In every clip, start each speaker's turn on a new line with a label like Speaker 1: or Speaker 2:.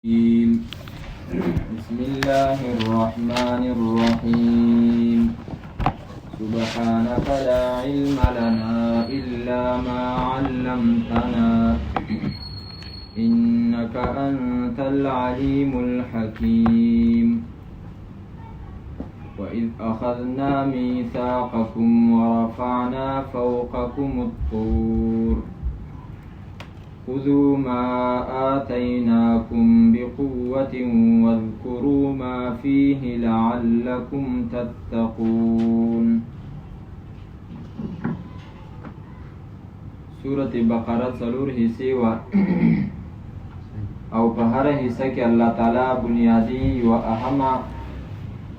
Speaker 1: بسم الله الرحمن الرحيم سبحانك لا علم لنا إلا ما علمتنا إنك أنت العليم الحكيم وإذ أخذنا ميثاقكم ورفعنا فوقكم الطور خذوا ما آتيناكم بقوة واذكروا ما فيه لعلكم تتقون. سورة بقرة څلور حصے وا او په هر حصہ کې الله تعالی بنیادی و اهمه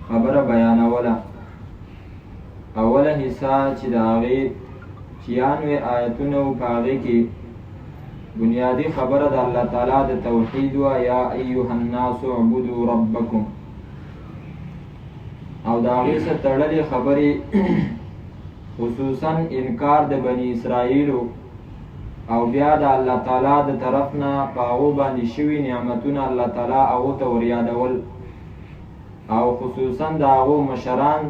Speaker 1: خبره بیانوله. اوله حصہ چې د هغې 96 آیتونه و په هغې کې بنیادی خبره د الله تعالی د توحید و یا ایها الناس اعبدوا ربکم او د هغې سره تړلې خبرې خصوصا انکار د بني اسرائیلو او بیا د الله تعالی د طرف نه په هغو باندې شوي نعمتونه الله تعالی هغو ته وریادول او خصوصا د هغو مشران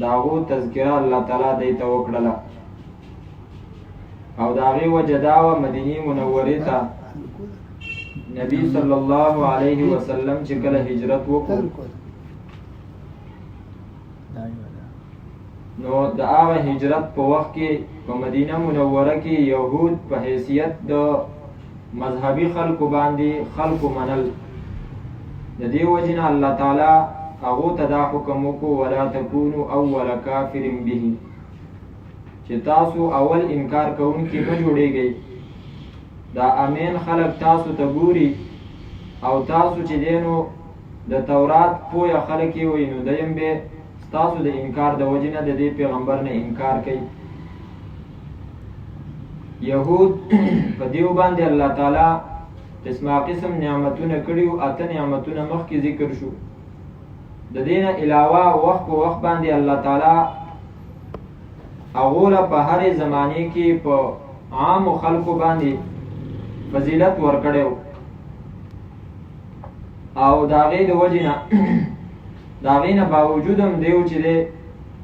Speaker 1: د هغو تذکره الله تعالی دی ته وکړله او د هغې وجه دا وه مدینې منورې ته نبي صلی الله علیه وسلم چې کله هجرت وکړو نو د هغه هجرت په وخت کې په مدینه منوره کې یهود په حیثیت د مذهبي خلکو باندې خلکو منل. د دې وجې نه الله تعالی هغو ته دا حکم وکړو ولا تکونو اول کافر به چې تاسو اول انکار کوونکي مه جوړیږئ. دا امین خلک تاسو ته ګوري او تاسو چې دی نو د تورات پویه خلک یې وایي نو دیم به ستاسو د انکار د وجې نه د دې پیغمبر نه انکار کوي. یهود په دیو باندې الله تعالی قسمه قسم نعمتونه کړي وو. اته نعمتونه مخکې ذکر شو. د دې نه علاوه وخت په وخت باندې الله تعالی هغو له په هرې زمانې کې په عامو خلکو باندې فضیلت ورکړی و او د هغې د وجې نه د هغې نه باوجود هم دی چې دی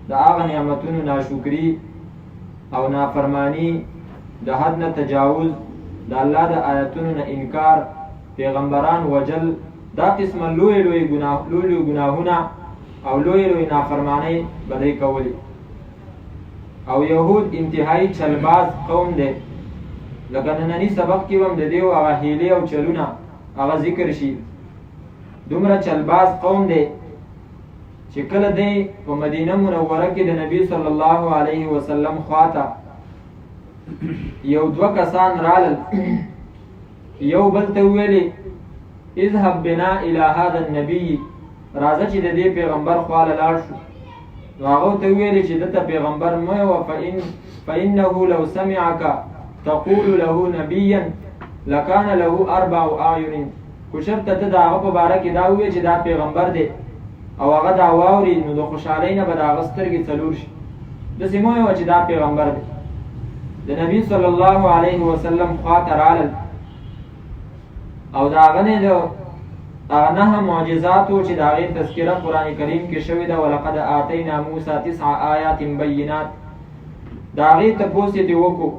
Speaker 1: د هغه نعمتونو ناشکري او نافرمانی د حد نه تجاوز د الله د آیتونو نه انکار پیغمبران وجل دا قسمه لوی ګناهونه او لوی نافرمانی به دی کولی. او یهود انتهایی چلباز قوم دی. لکه ننني سبق کې هم د دیو هغه هیلې او چلونه هغه ذکر شي. دومره چلباز قوم دی چې کله دی په مدینه منوره کې د نبی صلی الله علیه وسلم خواته یو دوه کسان رالل یو بل ته ویلې اذهب بنا الی هذا النبي راځه چې د دې پیغمبر خواله لاړ شو. نو هغه ته ویلې چې دته پیغمبر مه وه فانه لو سمعك تقول له نبیا لکان له 4 اعین. خو شرطه ته د هغه په باره کې دا ووایې چې دا پیغمبر دی او هغه دا واوري نو د خوشحالۍ نه به د هغه سترګې څلور شي. داسې مه وایه چې دا پیغمبر دی. د نبي صلی الله علیه وسلم خواته رالل او د هغه نه د هغه 9 معجزاتو چې د هغې تذکره قرآن کریم کې شوې ده ولقد آتینا موسی 9 آیات بینات د هغې تپوس یې ترې وکړو.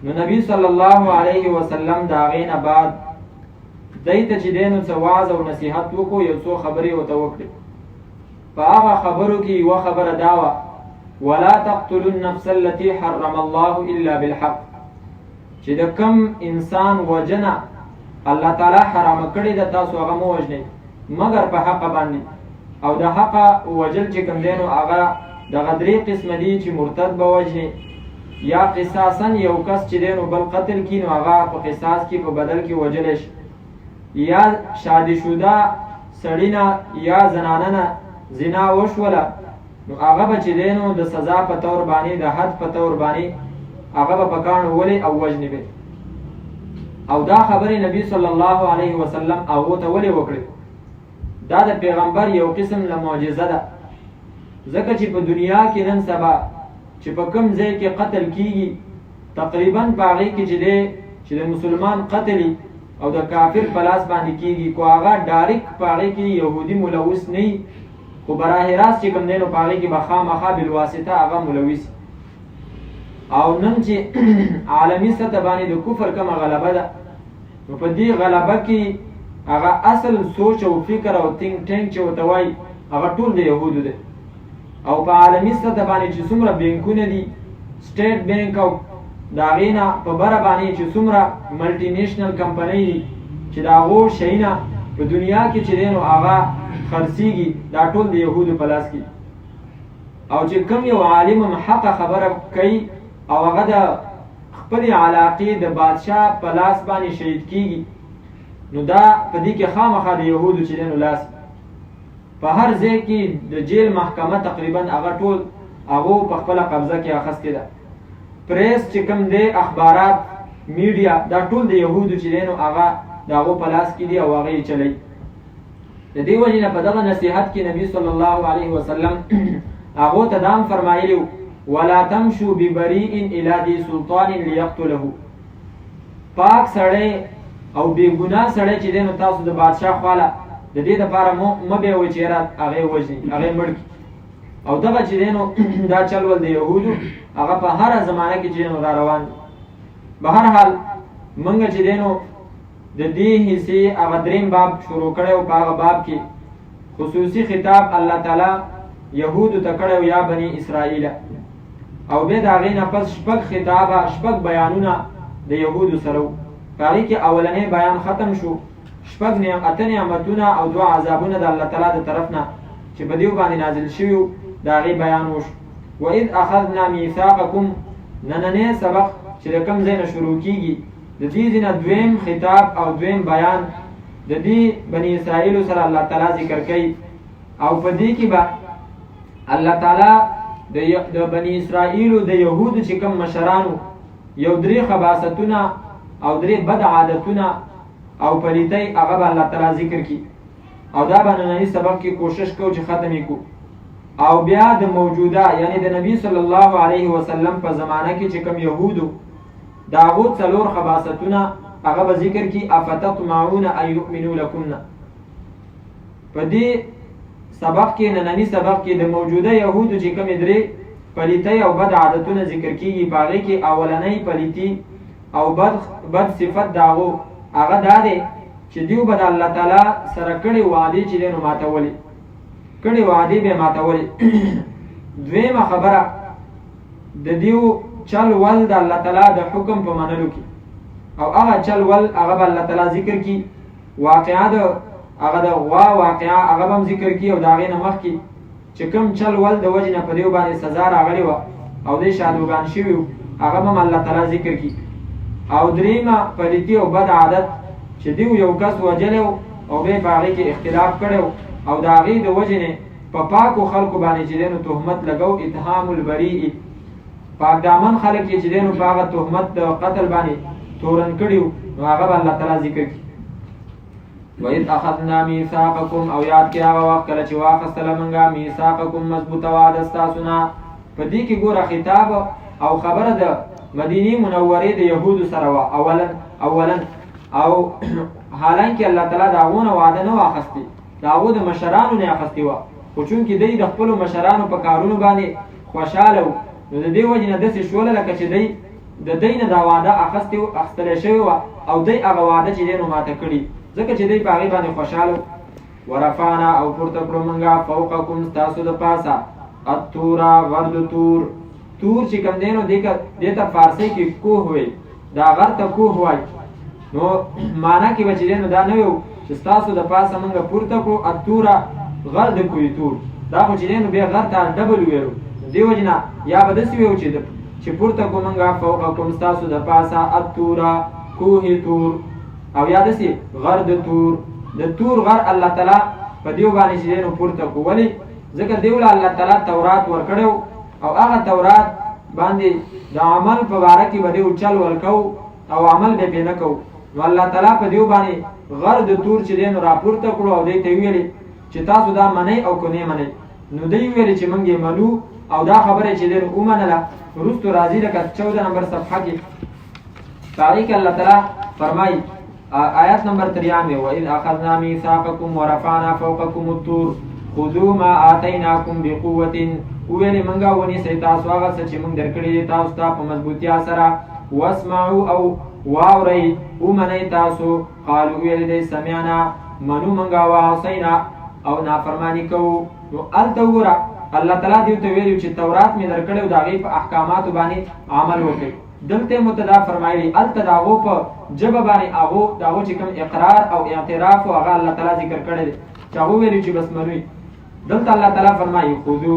Speaker 1: نو نبي صلی الله علیه وسلم د هغې نه بعد دی ته چې دی نو څه وعظ او نصیحت وکړو. یو څو خبرې ورته وکړې. په هغه خبرو کې یوه خبره دا وه ولا تقتلوا النفس التي حرم الله الا بالحق چې د کم انسان وجنه الله تعالی حرام کړی د تاسو هغه مو وژنئ مګر په حق باندې. او د حق وجل چې کوم دی نو هغه دغه 3 قسمه دي چې مرتد به وژني یا قصاصا یو کس چې دی نو بل قتل کړي نو هغه په قصاص کې په بدل کې وژلی شي یا شادي شده سړي نه یا زنانه نه زنا وشوله نو هغه به چې دی نو د سزا په طور باندې د حد په طور باندې هغه به په کاڼو ولې او وژنې به. او دا خبرې نبی صلی الله علیه وسلم هغو ته ولې وکړې؟ دا د پیغمبر یو قسم له معجزه ده. ځکه چې په دنیا کې نن سبا چې په کوم ځای کې قتل کیږي تقریبا په هغې کې چې د مسلمان قتل او د کافر په لاس باندې کیږي کو هغه ډایرک په هغې کې یهودي ملوث نه وي خو براه راست چې کوم دی نو په هغې کې به خامخا بالواسطه هغه ملوث او نن چې عالمي سطح باندې د کفر کومه غلبه ده نو په دې غلبه کې هغه اصل سوچ او فکر او تینک ټینک چې ورته وایي هغه ټول د یهودو دی او په عالمي سطح باندې چې څومره بینکونه دي سټیټ بینک او د هغې نه په بره باندې چې څومره ملټي نیشنل کمپنۍ دي چې د هغو شیونه په دنیا کې چې دی نو هغه خرڅېږي دا ټول د یهودو په لاس کې او چې کوم یو عالم هم حقه خبره کوي او هغه د خپلې علاقې د بادشاه په لاس باندې شهید کیږي نو دا په دې کې خامخا د یهودو چې دی نو لاس په هر ځای کې د جیل محکمه تقریبا هغه ټول هغو په خپله قبضه کې اخیستې ده پریس چې کوم دی اخبارات میډیا دا ټول د یهودو چې دی نو هغه د هغو په لاس کې دي او هغه یې چلی د دې وجې نه په دغه نصیحت کې نبي صلی الله علیه وسلم هغو ته دا هم فرمایلي ولا تمشوا ببریء الی ذی سلطان لیقتله پاک سړی او بېګناه سړی چې دی نو تاسو د بادشاه خواله د دې دپاره مه بیوئ چې یاره هغې وژني هغې مړ کړي او دغه چې دی نو دا چلول د یهودو هغه په هره زمانه کې چې دی نو را روان دي به هر حال موږ چې دی نو د دې حصې هغه دریم باب شروع کړی او په هغه باب کې خصوصي خطاب الله تعالی یهودو ته کړی یا بني اسرائیله او بیا د هغې نه پس شپږ خطابه شپږ بیانونه د یهودو سره و په هغې کې اولنی بیان ختم شو شپږ اته نعمتونه او دوه عذابونه د الله تعالی د طرف نه چې په دیو باندې نازل شوي وو د هغې بیان وشو واذ اخذنا میثاقکم نننی سبق چې د کوم ځای نه شروع کیږي د دې ځای نه دویم خطاب او دویم بیان د دې بني اسرائیلو سره الله تعالی ذکر کوي او په دې کې به الله تعالی د بني اسرائیلو د یهودو چې کوم مشرانو یو درې خباثتونه او درې بد عادتونه او پلیتۍ هغه به الله تعالی ذکر کړي او دا به ننني سبق کې کوشش کوو چې ختم یې کړو او بیا د موجوده یعنی د نبی صلی الله علیه وسلم په زمانه کې چې کوم یهودو د هغو څلور خباثتونه هغه به ذکر کړي افتطمعون ان یؤمنوا لکم په دې سبق کې ننني سبق کې د موجوده یهودو چې کومې درې پلیتۍ او بد عادتونه ذکر کېږي په هغې کې اولنۍ پلیتي او بد صفت د هغو هغه دا دی چې دیو به د الله تعالی سره کړې وعدې چې دی نو ماتولې کړې وعدې به یې ماتولې دویمه خبره د دیو چل ول د الله تعالی د حکم په منلو کې او هغه چل ول هغه به الله تعالی ذکر کړي واقعه د هغه د غوا واقعه هغه به هم ذکر کړي او د هغې نه مخکې چې کوم چل ول د وجې نه په دیو باندې سزا راغلې وه او دی شادوګان شوي وو هغه به هم الله تعالی ذکر کړي او دریمه پلیتي او بد عادت چې دیو یو کس وجلی و او بیا په هغې کې اختلاف کړی او د هغې د وجې نه په پاکو خلکو باندې چې دی نو تهمت لګو اتهام البریء پاک دامن خلک یې چې دی نو په هغه تهمت د قتل باندې تورن کړي نو هغه به الله تعالی ذکر کړي وَإِذْ أَخَذْنَا مِيثَاقَكُمْ او یاد کړئ هغه وخت کله چې واخیستله موږ میثاقکم مضبوطه وعده ستاسو نه په دې کې ګوره خطاب او خبره د مدینې منورې د یهودو سره وه اولا او حالانکه الله تعالی د هغو نه وعده نه واخیستې د هغو د مشرانو نه اخیستې وه خو چونکې دی د خپلو مشرانو په کارونو باندې خوشحاله و نو د دې وجې نه داسې شوله لکه چې دی د دی نه دا وعده اخیستلی شوې وه او دی هغه وعده چې دی نو ماته کړي ځکه چې دی په هغې باندې خوشحاله و ورفعنا او پورته کړو موږ فوقکم ستاسو د پاسه الطوره غر د تور چې کوم دی نو دې ته فارسۍ کې کوه وایي دا غر ته کوه وایي نو معنا کې به چې دی نو دا نه وي چې ستاسو د پاسه موږ پورته کړو الطوره غر د کوی تور دا خو چې دی نو بیا غر ته ډبل ویلو دې وجې نه یا به داسې ویو چې پورته کړو موږ فوقکم ستاسو د پاسه الطوره کوه تور او یا داسې غر د تور غر الله تعالی په دیو باندې چې دی نو پورته کړو ولې ځکه دیو له الله تعالی تورات ورکړی او هغه تورات باندې د عمل په باره کې به دیو چل ورکو او عمل به پې نه کوو نو الله تعالی په دیو باندې غر د تور چې دی نو راپورته کړو او دی ته ویلې چې تاسو دا منئ او که نه منئ نو دی ویلې چې موږ یې منو او دا خبره چې دی نو ومنله وروستو راځي لکه 14 نمبر صفحه کې په هغې کې الله تعالی فرمایي آیات نمبر 93 وَإِذْ أَخَذْنَا مِيثَاقَكُمْ وَرَفَعْنَا فَوْقَكُمُ الطُّورَ خُذُوا مَا آتَيْنَاكُمْ بِقُوَّةٍ ویلې منګه ونیسئ تاسو هغه څه چې موږ درکړي دي تاسو ته په مضبوطیا سره واسمعوا او واورئ ومنئ تاسو قالوا ویلې دی سمعنا منو منګه وعصینا او نافرمانی کوو نو هلته وګوره الله تعالی دې ته ویلي چې تورات مې درکړی او د هغې په احکاماتو باندې عمل وکړئ دلته متدا فرمایلی الته د هغو په ژبه باندې هغو د هغو چې کوم اقرار او اعتراف و هغه الله تعالی ذکر کړی دی چې هغو ویلي چې بس منوي دلته الله تعالی فرمایي خذو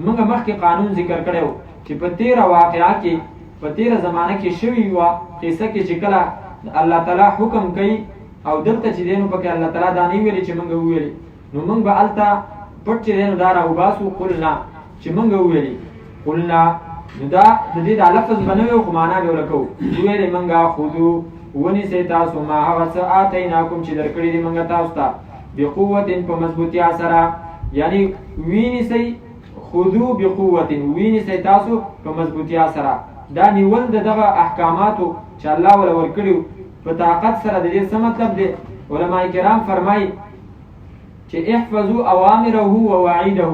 Speaker 1: موږ مخکې قانون ذکر کړی و چې په تیره واقعه کې په تیره زمانه کې شوي وه قصه کې چې کله الله تعالی حکم کوي او دلته چې دی نو پکې الله تعالی دا نه ویلي چې موږ وویلي نو موږ به هلته پټ چې دی نو دا راوباسو قلنا چې موږ وویلي قلنا نو دا د دې دا لفظ به نه وي خو معنا به ورکوو ویلې موږ خذو ونیسئ تاسو ما هغه څه آتیناکم چې درکړي دي موږ تاسو ته بقوة په مضبوطیا سره یعنی وینیسئ خذو بقوة وینیسئ تاسو په مضبوطیا سره دا نیول د دغه احکاماتو چې الله ولا ورکړي په طاقت سره د دې څه مطلب دی علما کرام فرمایي چې احفظوا اوامره ووعیده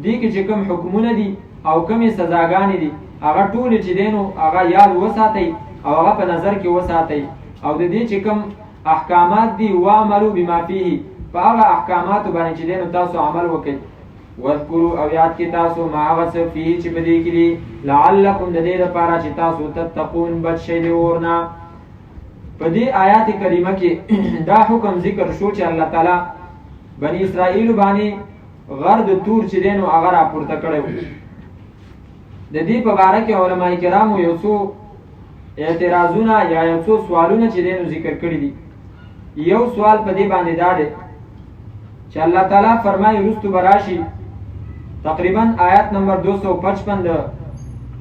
Speaker 1: دې کې چې کوم حکمونه دي او کومې سزاګانې دي هغه ټولې چې دی نو هغه یاد وساتئ او هغه په نظر کې وساتئ او د دې چې کوم احکامات دي واعملوا بما فيه په هغه احکاماتو باندې چې دی نو تاسو عمل وکړئ واذکروا او یاد کې تاسو ما هغه څه فيه چې په دې کې دي لعلکم د دې لپاره چې تاسو تتقون بچ شئ د اور نه په دې آیات کریمه کې دا حکم ذکر شو چې الله تعالی بنی اسرائیل باندې غر د تور چې دی نو هغه راپورته کړی و د دې په باره کې علما کرامو یو څو اعتراضونه یا یو څو سوالونه چې دی نو ذکر کړي دي یو سوال په دې باندې دا دی چې الله تعالی فرمایي وروستو به راشي تقریبا آیت نمبر 255 د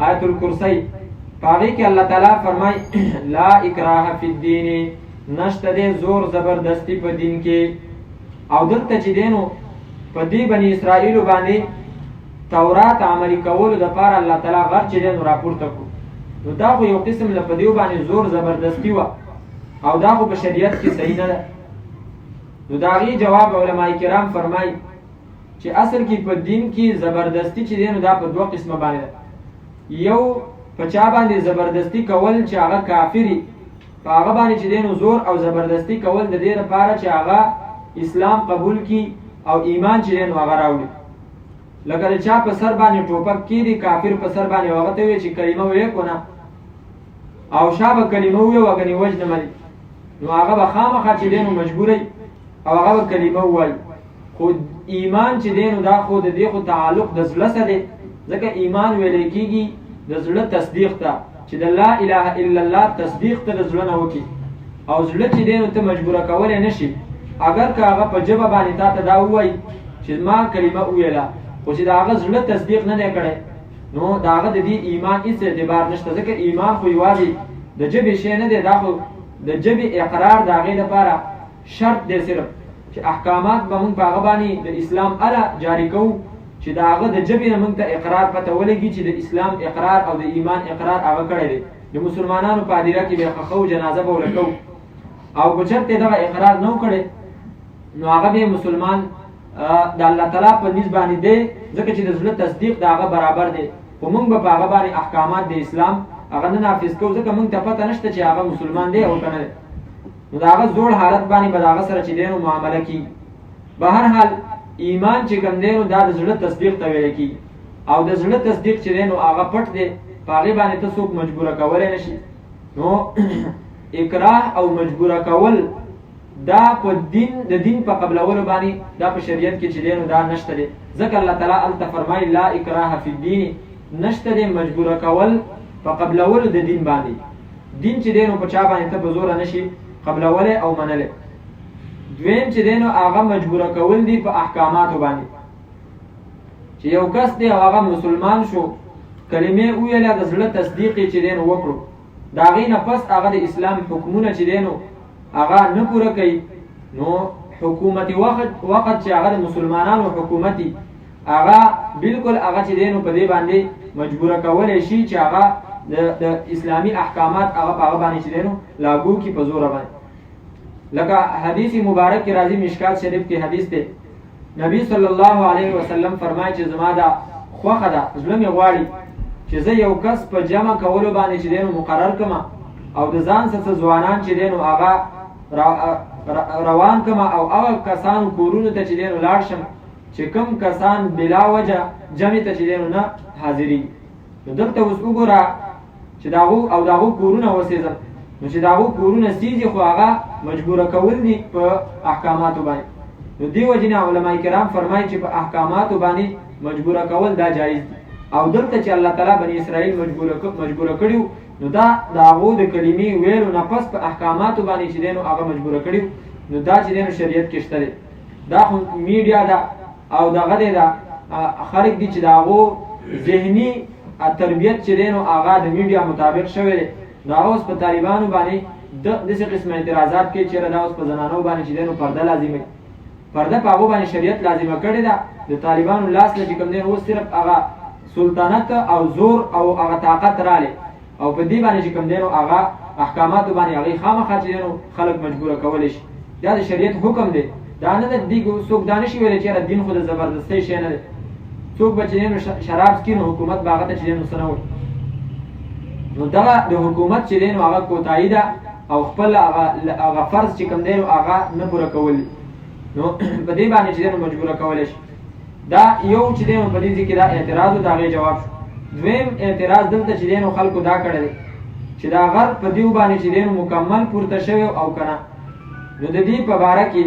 Speaker 1: آیت الکرسی په هغې کې الله تعالی فرمایي لا اکراه فی الدین نشته دی زور زبردستی په دین کې او دلته چې دی نو په دې بني اسرائیلو باندې تورات عملی کولو دپاره الله تعالی غر چې دی نو راپورته کړو نو دا خو یو قسم له په دې باندې زور زبردستی وه او دا خو په شریعت کې صحیح نه ده نو د هغې جواب علما کرام فرمایي چې اصل کې په دین کې زبردستی چې دی نو دا په دوه قسمه باندې ده یو په چا باندې زبردستی کول چې هغه کافري په هغه باندې چې دی نو زور او زبردستی کول د دې لپاره چې هغه اسلام قبول کی او ایمان چې دی نو هغه راوړي لکه د چا په سر باندې ټوپک کېږي کافر په سر باندې هغه ته وایي چې کلمه ویې کنه او شا به کلمه ووایي وګنې وجنه ملي نو هغه به خامخا چې دی نو مجبوری او هغه به کلمه ووایي خو ایمان چې دی نو دا خو د دې خو تعلق د زړه سره دی ځکه ایمان ویلی کېږي د زړه تصدیق ته چې د لا اله الا الله تصدیق ته د زړه نه وکړي او زړه چې دی نو ته مجبوره کولی نه شي اگر که هغه په ژبه باندې تا ته دا ووایي چې ما کلمه وویله خو چې د هغه زړه تصدیق نه دی کړی نو د هغه د دې ایمان هېڅ اعتبار نشته ځکه ایمان خو یوازې د ژبې شی نه دی دا خو د ژبې اقرار د هغې لپاره شرط دی صرف چې احکامات به موږ په هغه باندې د اسلام اله جاري کوو چې د هغه د ژبې نه موږ ته اقرار پته ولګي چې د اسلام اقرار او د ایمان اقرار هغه کړی دی د مسلمانانو په هدیره کې به یې ښخو جنازه به ورکوو او که چېرته دغه اقرار نه و کړی نو هغه به مسلمان د الله تعالی په نیز باندې دی ځکه چې د زړه تصدیق د هغه برابر دی خو موږ به په هغه باندې احکامات د اسلام هغه نه نافظ کوو ځکه موږ ته پته نشته چې هغه مسلمان دی او که نه دی نو د هغه زوړ حالت باندې به د هغه سره چې دی نو معامله کېږي به هر حال ایمان چې کوم دی نو دا د زړه تصدیق ته ویلی کېږي او د زړه تصدیق چې دی نو هغه پټ دی په هغې باندې ته څوک مجبوره کولی نه شي نو اکراه او مجبوره کول دا په دین د دین په قبلولو باندې دا په شریعت کې چې دی نو دا نشته دی ځکه الله تعالی هلته فرمایي لا اکراه فی الدین نشته دی مجبوره کول په قبلولو د دین باندې دین چې دی نو په چا باندې ته په زوره نشي قبلولی او منلی دویم چې دی نو هغه مجبوره کول دی په احکاماتو باندې چې یو کس دی او هغه مسلمان شو کلمې وویله د زړه تصدیق یې چې دی نو وکړو د هغې نه پس هغه د اسلام حکمونه چې دی نو هغه نه پوره کوي نو حکومتي وخت چې هغه د مسلمانانو حکومتي هغه بالکل هغه چې دی نو په دې باندې مجبوره کولی شي چې هغه د اسلامي احکامات هغه په هغه باندې چې دی نو لاګو کړي په زوره باندې لکه حدیث مبارک کی راځي مشکات شریف کې حدیث دی نبی صلی الله علیه وسلم فرمایي چې زما دا خوخه ده زړه مې غواړي چې زه یو کس په جمع کولو باندې چې دینو مقرر کما او د ځان څخه ځوانان چې دینو هغه روان کما او هغه کسان کورونو ته چې دینو لاړ شم چې کوم کسان بلا وجه جمع ته چې دینو نه حاضري نو دلته اوس وګوره چې داغو کورونه وسېزم نو چې داغو کورونه سیزي خو هغه مجبوره کول دي په احکاماتو باندې نو دی وجنه علما کرام فرمایي چې په احکاماتو باندې مجبوره کول دا جایز دي او دلته چې الله تعالی بنی اسرائیل مجبوره کړیو نو دا داغو د کلمې ویلو نه پس په احکاماتو باندې چې دینو هغه مجبوره کړیو نو دا چې دینو شریعت کې شته دا خو میډیا دا او دغه دی دا خلک دي چې داغو ذهني تربیت چې دینو هغه د میډیا مطابق شوی دی دا اوس په طالبانو باندې دغه قسم اعتراضات کې چې دا اوس په زنانو باندې چې دینو پرده لازمي پرده په هغه باندې شریعت لازمه کړی دا د طالبانو لاس نه چې کوم دی اوس صرف هغه سلطنت او زور او هغه طاقت رااله او په دې باندې چې کوم دی هغه احکامات باندې هغه خامخا چې دینو خلک مجبور کول شي دا د شریعت حکم دی دا نه د دې څوک دانش ویل چې دین خو د زبردستۍ شی نه دی څوک بچینو شراب سکین حکومت باغ ته چې دینو سنو نو دا د حکومت چې دینو هغه کوتای ده او خپل هغه فرض چې کوم دی هغه نه پوره کول نو په دې باندې چې دینو مجبور کول شي دا یو چې دینو په دې کې دا اعتراض او دا غي جواب شو دویم اعتراض دلته چې دینو خلکو دا کړل چې دا غر په دیو باندې چې دینو مکمل پورته شوی او کنه نو د دې په اړه کې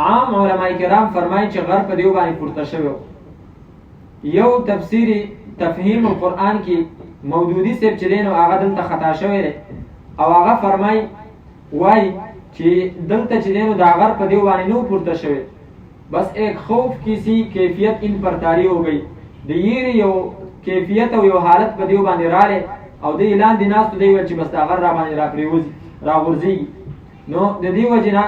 Speaker 1: عام علما کرام فرمایي چې غر په دیو باندې پورته شوی یو تفسیری تفهیم القرآن کې مودودی صاحب چې دینو هغه دلته خطا شوی دی او هغه فرمایي وای چې دلته چې دینو دا غر په دیو باندې نو پورته شوی بس ایک خوف کسی کیفیت ان پر طاری ہو گئی د یو کیفیت او یو حالت په دیو باندې رااله او د اعلان دی ناس ته دی چې بس دا غر را باندې را پریوزي را ورځي نو د دې وجنه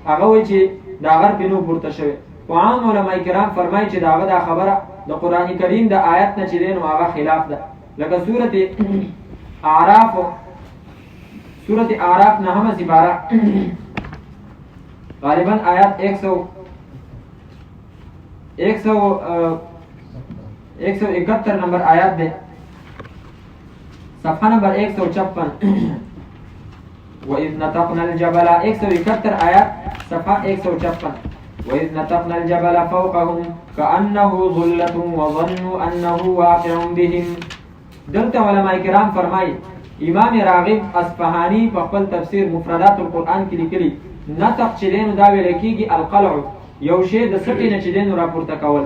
Speaker 1: هغه وایي چې دا غر په نو پورته شوی او عام علما کرام فرمایي چې دا خبره د قران کریم د آیت نه چې دینو هغه خلاف ده لکه سورته اعراف نه هم سپاره غالبا آیت 171 نمبر آیات ده صفحه نمبر 156 وَإِذْ نَتَقْنَا الْجَبَلَ 171 آیات صفحه 156 وَإِذْ نَتَقْنَا الْجَبَلَ فَوْقَهُمْ كَأَنَّهُ ظُلَّةٌ وَظَنُّوا أَنَّهُ واقع بهم دلته علماء کرام فرمایي امام راغب اصفهاني په خپل تفسیر مفردات القرآن کې لیکلي نطق چې دینو دا ویل کېږي القلع یو شی د سټې نه چې دینو راپورته کول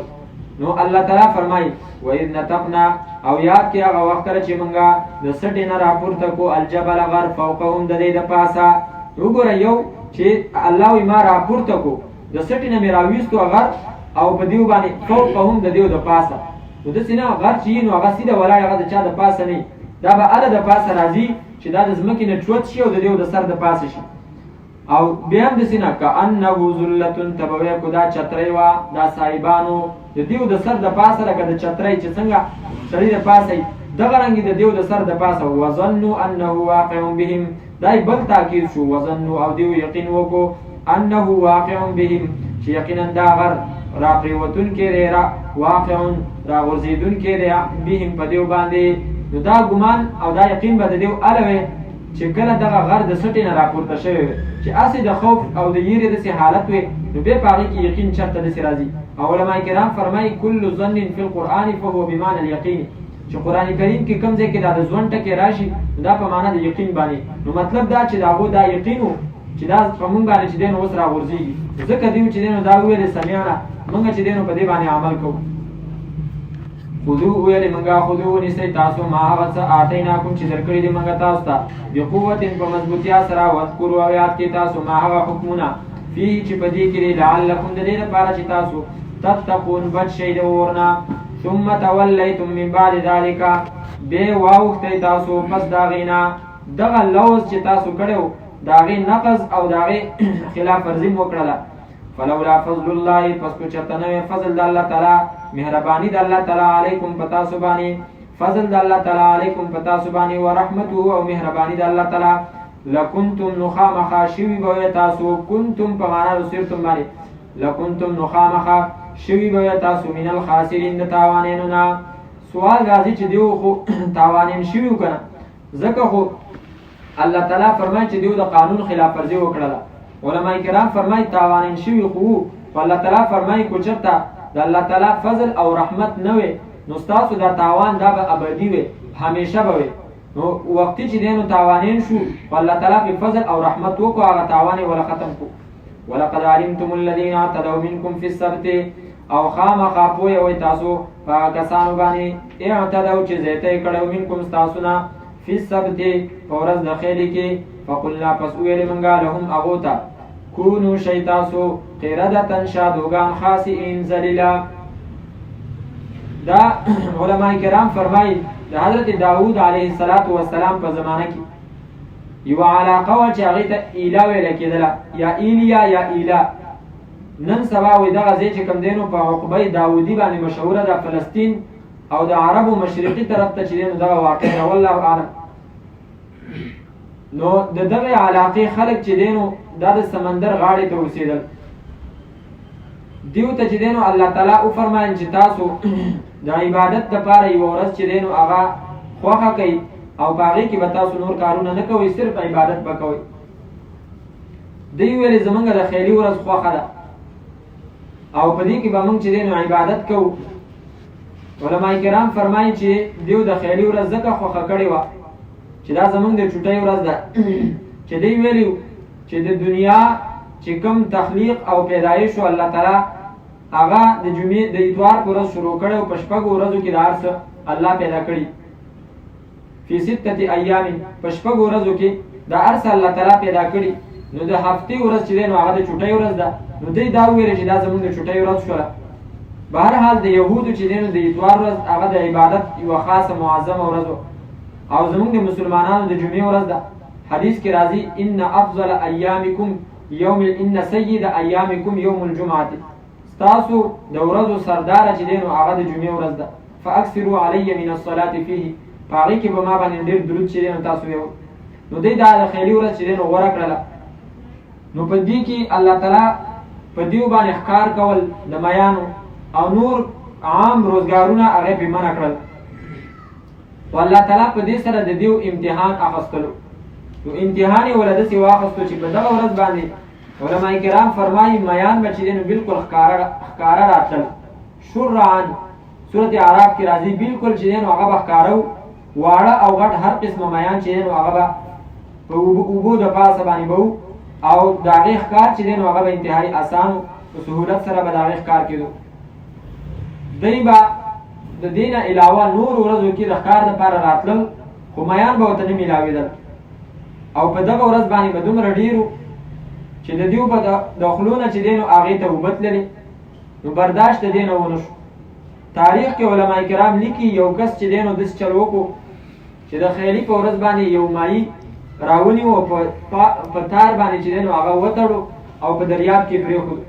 Speaker 1: نو الله تعالی فرمایي وَإِذْ نَتَقْنَا او یاد کې هغه وخت چې مونږه د سټې نه راپورته کو الجبل غر فوقهم د دې د پاسه وګوره یو چې الله یې ما راپورته کو د سټې نه مې راويستو غر او په دیو باندې فوقهم د دیو د پاسه نو د سینه غر چې نو هغه سیده ولاړ هغه د چا د پاسه نه دا به اله د پاسه راځي چې دا د ځمکې نه چوت شي او د دیو د سر د پاسه شي او بیا د سینه کأنه ذلتن تبوی کو دا چترۍ وا دا صاحبانو د دیو د سر د پاسه لکه د چترۍ چې څنګه سړی د پاسه دغه رنګ د دیو د سر د پاسه وظنوا انه واقع بهم دای بل تاکید شو وظنوا او دیو یقین وکړو انه واقع بهم چې یقینا دا غر راقیوتن کې را واقع را ورزیدون کې بهم په دیو باندې نو دا ګمان او دا یقین به د دیو الوي چې کله دغه غر د سټې نه راپورته شوی چې اسی د خوف او د یری د سي حالت وي نو به پاره کې یقین چرته د سي راځي علماء کرام فرمایي کل ظن فی القرآن فهو بمعنى اليقین چې قران کریم کې کوم ځای کې دا د ځوان ټکی راشي دا په معنا د یقین باندې نو مطلب دا چې دا یقینو چې دا په مونږ باندې چې دین اوس را ورځي ځکه دیو چې دین دا ویل سمعنا مونږ چې دین په دې باندې عمل کوو خذو ویل منګه خذو نسې تاسو ما هغه څه آتیناکم چې درکړي دي منګه تاسو ته بقوت په مضبوطیا سره واذکروا آیات کې تاسو ما هغه حکمونه فيه چې په دې کې لعلکم د دې لپاره چې تاسو تتقون بچ شئ د ورنا ثم تولیتم من بعد ذلك به واوختي تاسو پس دا غینا دغه لوز چې تاسو کړو داغه نقض او داغه خلاف ورزي وکړه فلولا فضل الله پس کو چرته نه فضل د الله تعالی مهربانی د الله تعالی علیکم پتا سبحانی فضل د الله تعالی علیکم پتا سبحانی ورحمته او مهربانی د الله تعالی لکنتم نخامخا شوی به تاسو کنتم په معنا رسیرتم باندې لکنتم نخامخا شوی به تاسو من الخاسرین د تاوانینو نه. سوال راځي چې دیو خو تاوانین شوی وکنه ځکه خو الله تعالی فرمایي چې دیو د قانون خلاف ورزي وکړه. علما کرام فرمایي تاوانین شوی خو الله تعالی فرمایي کو چرته د الله تعالی فضل او رحمت نه وي نو تاسو دا تاوان دا به ابدي وي همیشه به وي. نو وخت چې دینو تاوانین شو الله تعالی په فضل او رحمت وکړو هغه تاوان ولا ختم کو. ولقد علمتم الذين اعتدوا منكم في السبت او خامخا پوی وي تاسو په کسانو باندې اعتدوا چې زیاته کړو منکم تاسو نه فی السبت فورز د خیل کې فقلنا پس ویل منګا لهم اغوتا کونو شیتاسو قردتن شادوگان خاسئین ذلیلا. دا علماء کرام فرمائی دا حضرت داود علیه السلام په زمانه کې یو علاقه و چې هغې ته ایلا ویله کېدله یا ایلیا یا ایلا. نن سبا وی دغه ځای چې کوم دی نو په عقبه داودي باندې مشهوره ده فلسطین او د عربو مشرقي طرف ته چې دی نو دغه واقع ده والله اعلم. نو د دغه علاقې خلک چې دی نو دا د سمندر غاړې ته اوسېدل. دیو ته چې دی نو الله تعالی وفرمایل چې تاسو د عبادت دپاره یوه ورځ چې دی نو هغه خوښه کوئ او په هغې کې به تاسو نور کارونه نه کوئ صرف عبادت به کوئ. دوی ویلې زمونږ د خیلي ورځ خوښه ده او په دې کې به موږ چې دی نو عبادت کوو. علما کرام فرمایي چې دیو د خیلي ورځ ځکه خوښه کړې وه چې دا زمونږ د چوټۍ ورځ ده چې دوی ویلي چې د دنیا چې کوم تخلیق او پیدایش و الله تعالی هغه د جمعې د اتوار په ورځ شروع کړی او په شپږو ورځو کې د هر څه الله پیدا کړي. فی ستة ایام په شپږو ورځو کې د هر څه الله تعالی پیدا کړي. نو د هفتې ورځ چې دی نو هغه د چوټۍ ورځ ده. نو دوی دا وویل چې دا زموږ د چوټۍ ورځ شوله. بهرحال د یهودو چې دی نو د اتوار ورځ هغه د عبادت یوه خاصه معظمه ورځ او زموږ د مسلمانانو د جمعې ورځ ده. حدیث کې راځي ان افضل ایامکم یوم ان سید ایامکم یوم الجمعه. تاسو د ورځو سرداره چې دی نو هغه د جمعې ورځ ده. فاکثروا علی من الصلاه فيه په هغې کې به ما باندې ډېر درود چې دی نو تاسو ویو. نو دوی دا د خیلي ورځ چې دی نو غوره کړله. نو په دې کې الله تعالی په دیو باندې ښکار کول د میانو او نور عام روزګارونه هغې پې منع کړل. و الله تعالی په دې سره د دیو امتحان اخیستلو. نو امتحان یې ولې داسې واخیستو چې په دغه ورځ باندې علما کرام فرمایي میان به چې دی نو بلکل ښکاره راتلل شرعن. صورت اعراف کې راځي بلکل چې دی نو هغه به ښکاره واړه او غټ هر قسمه میان چې دی نو هغه به په اوبو د پاسه باندې به او د هغې ښکار چې دی نو هغه به انتهایي اسان په سهولت سره به د هغې ښکار کېدو. دوی به د دې نه علاوه نورو ورځو کې د ښکار دپاره راتلل خو میان به ورته نه میلاوېدل او په دغه ورځ باندې به دومره ډېرو چې د دیو به د خولو نه چې دی نو هغې ته اوبه تللې نو برداشت د دې نه ونه شو. تاریخ کې علما کرام لیکي یو کس چې دی نو داسې چل وکړو چې د خیلي په ورځ باندې یو ماهي راونیو او په تار باندې چې دی نو هغه وتړو او په دریاب کې پرېښودو.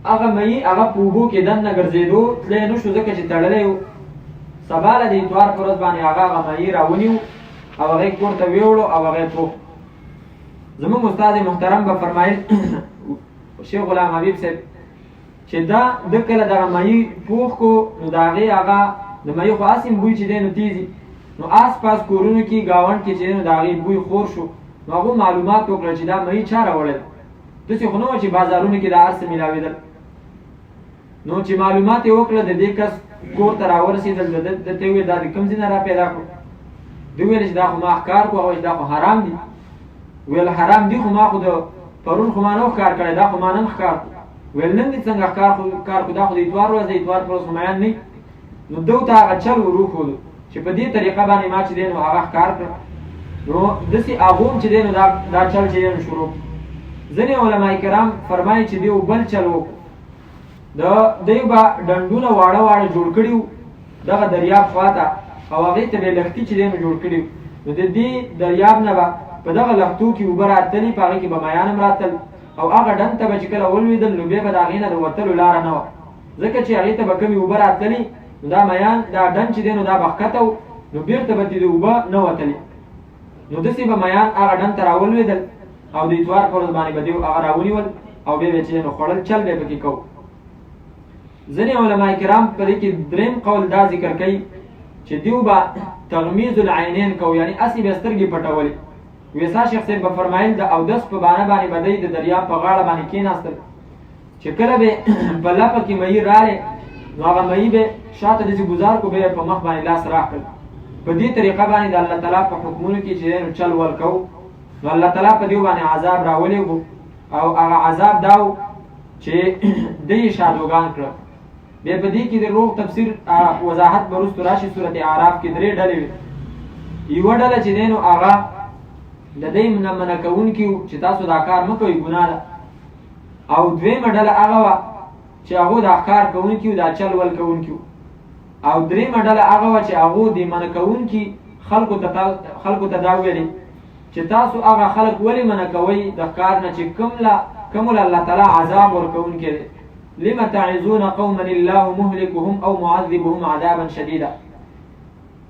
Speaker 1: هغه ماهي هغه په اوبو کې دننه ګرځېدو تللی نه شو ځکه چې تړلی و. سبا له د اتوار په ورځ باندې هغه ماهي راونیو او هغې کور ته ویوړو او هغې پوخ. زموږ استاد محترم به فرمایل شیخ غلام حبیب صاحب چې دا د کله دغه ماهي پوخ کو نو د هغې هغه د ماهي خو هسې بوی چې دی نو تیزي نو آس پاس کورونو کې ګاونډ کې چې دی نو د هغې بوی خور شو. نو هغو معلومات وکړل چې دا ماهي چا راوړی ده. داسې خو نه وه چې بازارونو کې د هر څه میلاوېدل. نو چې معلومات یې وکړه د دې کس کور ته راورسېدل ده ته یې وویل دا د کوم ځای نه را پیدا کړو. دوی ویل چې دا خو ما ښکار کړو. هغه دا خو حرام دي. ویل حرام دي خو ما خو د پرون خو ما نه ښکار کړی دا خو ما نن ښکار کړو. ویل نن دې څنګه ښکار کړو دا خو د اتوار ورځ د اتوار په ورځ خو میان نه. نو دو ته هغه چل وروښودو چې په دې طریقه باندې ما چې دی نو هغه ښکار کړه. نو داسې هغو هم چې دی نو دا چل چې دی نو شروع. ځینې علما کرام فرمایي چې دیو بل چل وکړو. دوی به ډنډونه واړه واړه جوړ کړي وو دغه دریاب خواته او هغې ته به یې لښتي چې دی نو جوړ کړي وو. نو د دې دریاب نه به په دغه لښتو کې اوبه راتلې په هغې کې به میان هم راتل او هغه ډنډ ته به چې کله ولوېدل نو بیا به د هغې نه د وتلو لاره نه وه ځکه چې هغې ته به کمې اوبه راتللې نو دا میان دا ډنډ چې دی نو دا به ښکته و نو بېرته به دې د اوبه نه وتلې. نو داسې به میان هغه ډنډ ته راولوېدل او د اتوار په ورځ باندې به دوی هغه راونیول او بیا به چې نو خوړل چل به پکې کوو. ځینې علما کرام په دې کې دریم قول دا ذکر کوي چې دیو به تغمیض العینین کوو، یعنی هسې به سترګې پټولې. ویسا شیخ صاحب به فرمایل د اودس په بانه باندې به دی د دریاب په غاړه باندې کېناستل چې کله به په لپه کې مهي راغی نو هغه مهي به شاته داسې ګزار کړو، بیا یې په مخ باندې لاس راکړل. په دې طریقه باندې د الله تعالی په حکمونو کې چې دی نو چل ول کوو، نو الله تعالی په دیو باندې عذاب راولېږو او هغه عذاب دا و چې دی یې شادوګان کړه. بیا په دې کې د روغ تفسیر وضاحت به وروستو راشي. سورت اعراف کې 3 ډلې وي. یوه ډله چې دی نو هغه د دې منع کوونکي وو چې تاسو دا کار مه کوئ، ګناه ده. او دویمه ډله هغه وه چې هغو دا کار کوونکي وو، دا چل ول کوونکي وو. او دریمه ډله هغه وه چې هغو د منع کوونکي خلکو ته دا ویلې چې تاسو هغه خلک ولې منع کوئ د کار نه چې کوم له الله تعالی عذاب ورکوونکی دی. لم تعظون قوما الله مهلكهم او معذبهم عذابا شديدا.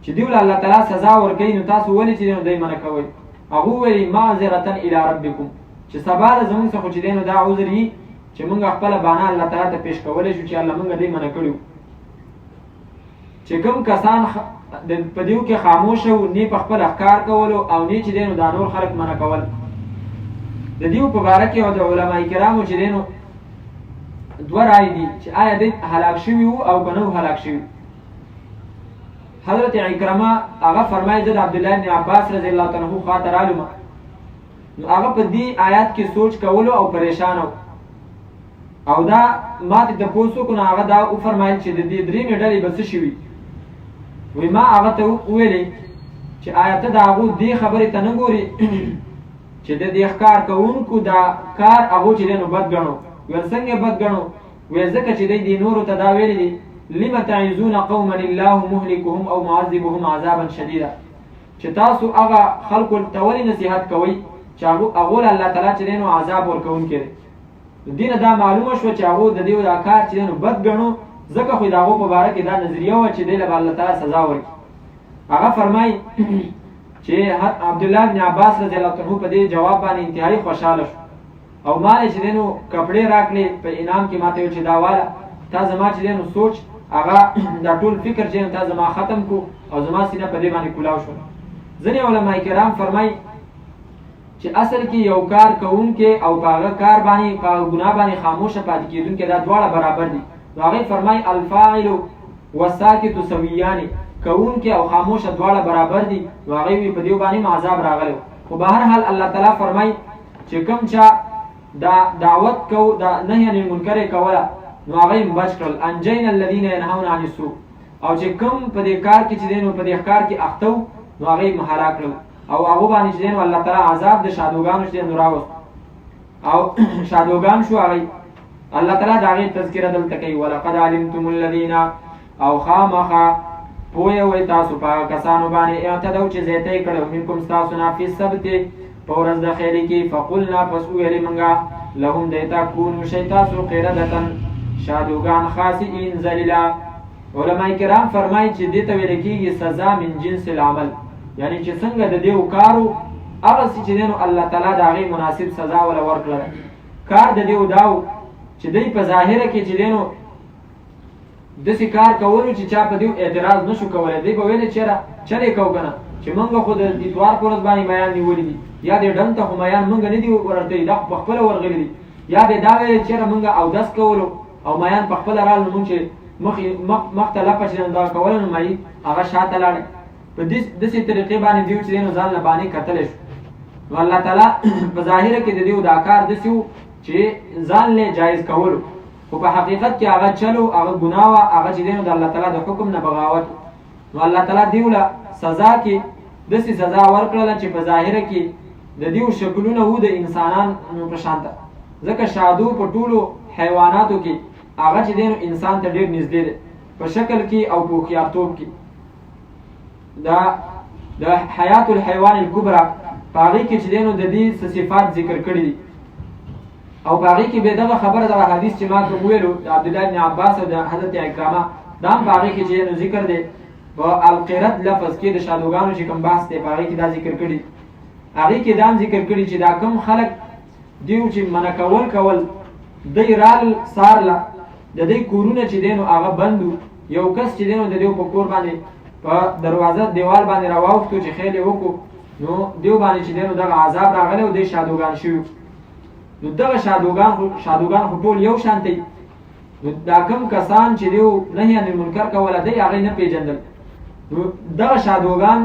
Speaker 1: چې دیو له الله تعالی سزا ورکوي نو تاسو ولې چې نو دی منع کوئ؟ هغه ویلي معذرة الى ربکم چې سبا د زموږ څخه چې دی نو دا عذر وي چې موږ خپله بانه الله تعالی ته پیش کولی شو چې الله موږ دی منع کړي. چې کوم کسان په دیو کې خاموش وو، نه په خپل ښکار کولو او نه چې دی نو دا نور خلک منع کول. د دیو په باره کې او د علما کرامو چې دی نو دوه رای دي چې آیا دی هلاک شوي وو او که نه وو هلاک شوي. حضرت عکرمه هغه فرمایي زه د عبدالله بن عباس رضی الله تعالی عنه خواته رالم، نو هغه په دې آیات کې سوچ کولو او پریشان و او دا ماته تپوس وکړو نو هغه دا وفرمایل چې د دې درېیمې ډلې به څه شوي. وایي ما هغه ته وویلې چې آیا ته د هغو دې خبرې ته نه ګورې چې د دې ښکار کوونکو دا کار هغو چې دی نو بد ګڼو. ویل څنګه بد ګڼو؟ ویل ځکه چې دی دې نورو ته دا ویلي دي لم تعظون قوما الله مهلكهم او معذبهم عذابا شديدا، چې تاسو هغه خلکو ته ولې نصیحت کوئ چې هغو له الله تعالی چې دی نو عذاب ورکوونکی دی. د دې نه دا معلومه شوه چې هغو د دې دا کار چې دی نو بد ګڼو، ځکه خو د هغو په باره کې دا نظریه وه چې دی له به الله تعالی سزا ورکړي. هغه فرمایي چې عبدالله بن عباس رضی الله عنه په دې جواب باندې انتهایي خوشحاله شو او ما چې دی نو کپړې راکړې په انعام کې ماته ویل چې دا واله تا زما چې دی نو سوچ هغه دا ټول فکر چې تا زما ختم کو او زما سینه په دې باندې کولاو شو. ځینې علما کرام فرمایي چې اصل کې یو کار کوونکی او په هغه کار باندې په ګناه باندې خاموشه پاتې کېدونکی دا دواړه برابر دي. نو هغې فرمایي الفاعل والساکت سویان، کوونکی او خاموشه دواړه برابر دي. نو هغې وي په دې باندې عذاب راغلی. خو به هر حال الله تعالی فرمایي چې کوم چا دا دعوت کو دا نهی عن المنکر کوله نو هغه یې بچ کړل. انجینا الذین ینهون عن السوء، او چې کوم په دې کار کې چې دی نو په دې کار کې اخته و نو هغه یې هلاک کړل او هغو باندې چې دی نو الله تعالی عذاب د شادوګانو چې دی نو راوست او شادوګان شو. هغې الله تعالی د هغې تذکره دلته کوي ولقد علمتم الذین او خامخا پوهه وئ تاسو په هغه کسانو باندې اعتدوا چې زیاتی کړی منکم ستاسو نه فی السبت په ورځ د خیرې کې فقلنا پس وویلې مونږه لهم دیتا کونو شئ تاسو قردة شادوګان خاسئین ذلیلا. علما کرام فرمایي چې دې ته ویل کېږي سزا من جنس العمل، یعنی چې څنګه د دې وکارو هغسې چې دی نو الله تعالی د هغې مناسب سزا وله ورکړله. کار د دې دا و چې دی په ظاهره کې چې دی نو داسې کار کولو چې چا په دې اعتراض نه شو کولی. دی به ویلې چېره چل یې کوو که نه چې مونږ خو د اتوار په ورځ باندې میان نیولي دي، یا دې ډنډ ته خو میان مونږ نه دي ورتلي، دا خو په خپله ورغلي دي. یا دې دا ویلې چېره مونږ اودس کولو او میان په خپله رال نو مونږ چې مخ ته لپه چې دا کوله نو مایي هغه شاته لاړې. په داسې طریقې باندې دیو چې دی نو ځان له باندې کتلی شو. نو الله تعالی په ظاهره کې د دیو دا کار داسې و چې ځان له جایز کولو، خو په حقیقت کې هغه چلو هغه ګناه وه، هغه چې دی نو د الله تعالی د حکم نه بغاوت. نو الله تعالی دیو له سزا کې داسې سزا ورکړله چې په ظاهره کې د دیو شکلونه وو د انسانانو په شانته، ځکه شادو په ټولو حیواناتو کې هغه چې دی نو انسان ته ډېر نږدې دی په شکل کې او په هوښیارتوب کې. د حیات الحیوان الکبرى په هغې کې چې دی نو د دې څه صفات ذکر کړي دي او په هغې کې به دغه خبره دغه حدیث چې ما کوم ویلو د عبدالله بن عباس او د حضرت عکرمه دا هم په هغې کې چې دی نو ذکر دی. په القرد لفظ کې د شادوګانو چې کوم بحث دی په هغې کې دا ذکر کړي هغې کې دا هم ذکر کړي چې دا کم خلک دیو چې منع کول دی رال سارله د دې کورونه چې دی نو هغه بندو. یو کس چې دی نو د دیو په کور باندې په دروازه دیوال باندې راواوښتو چې خیل یې وکړو نو دیو باندې چې دی نو دغه عذاب راغلی او دی شادوګان شوي. نو دغه شادوګان خو ټول یو شان دی. نو دا کم کسان چې دیو نهي عن المنکر کوله دی هغې نه پېژندل. نو دغه شادوګان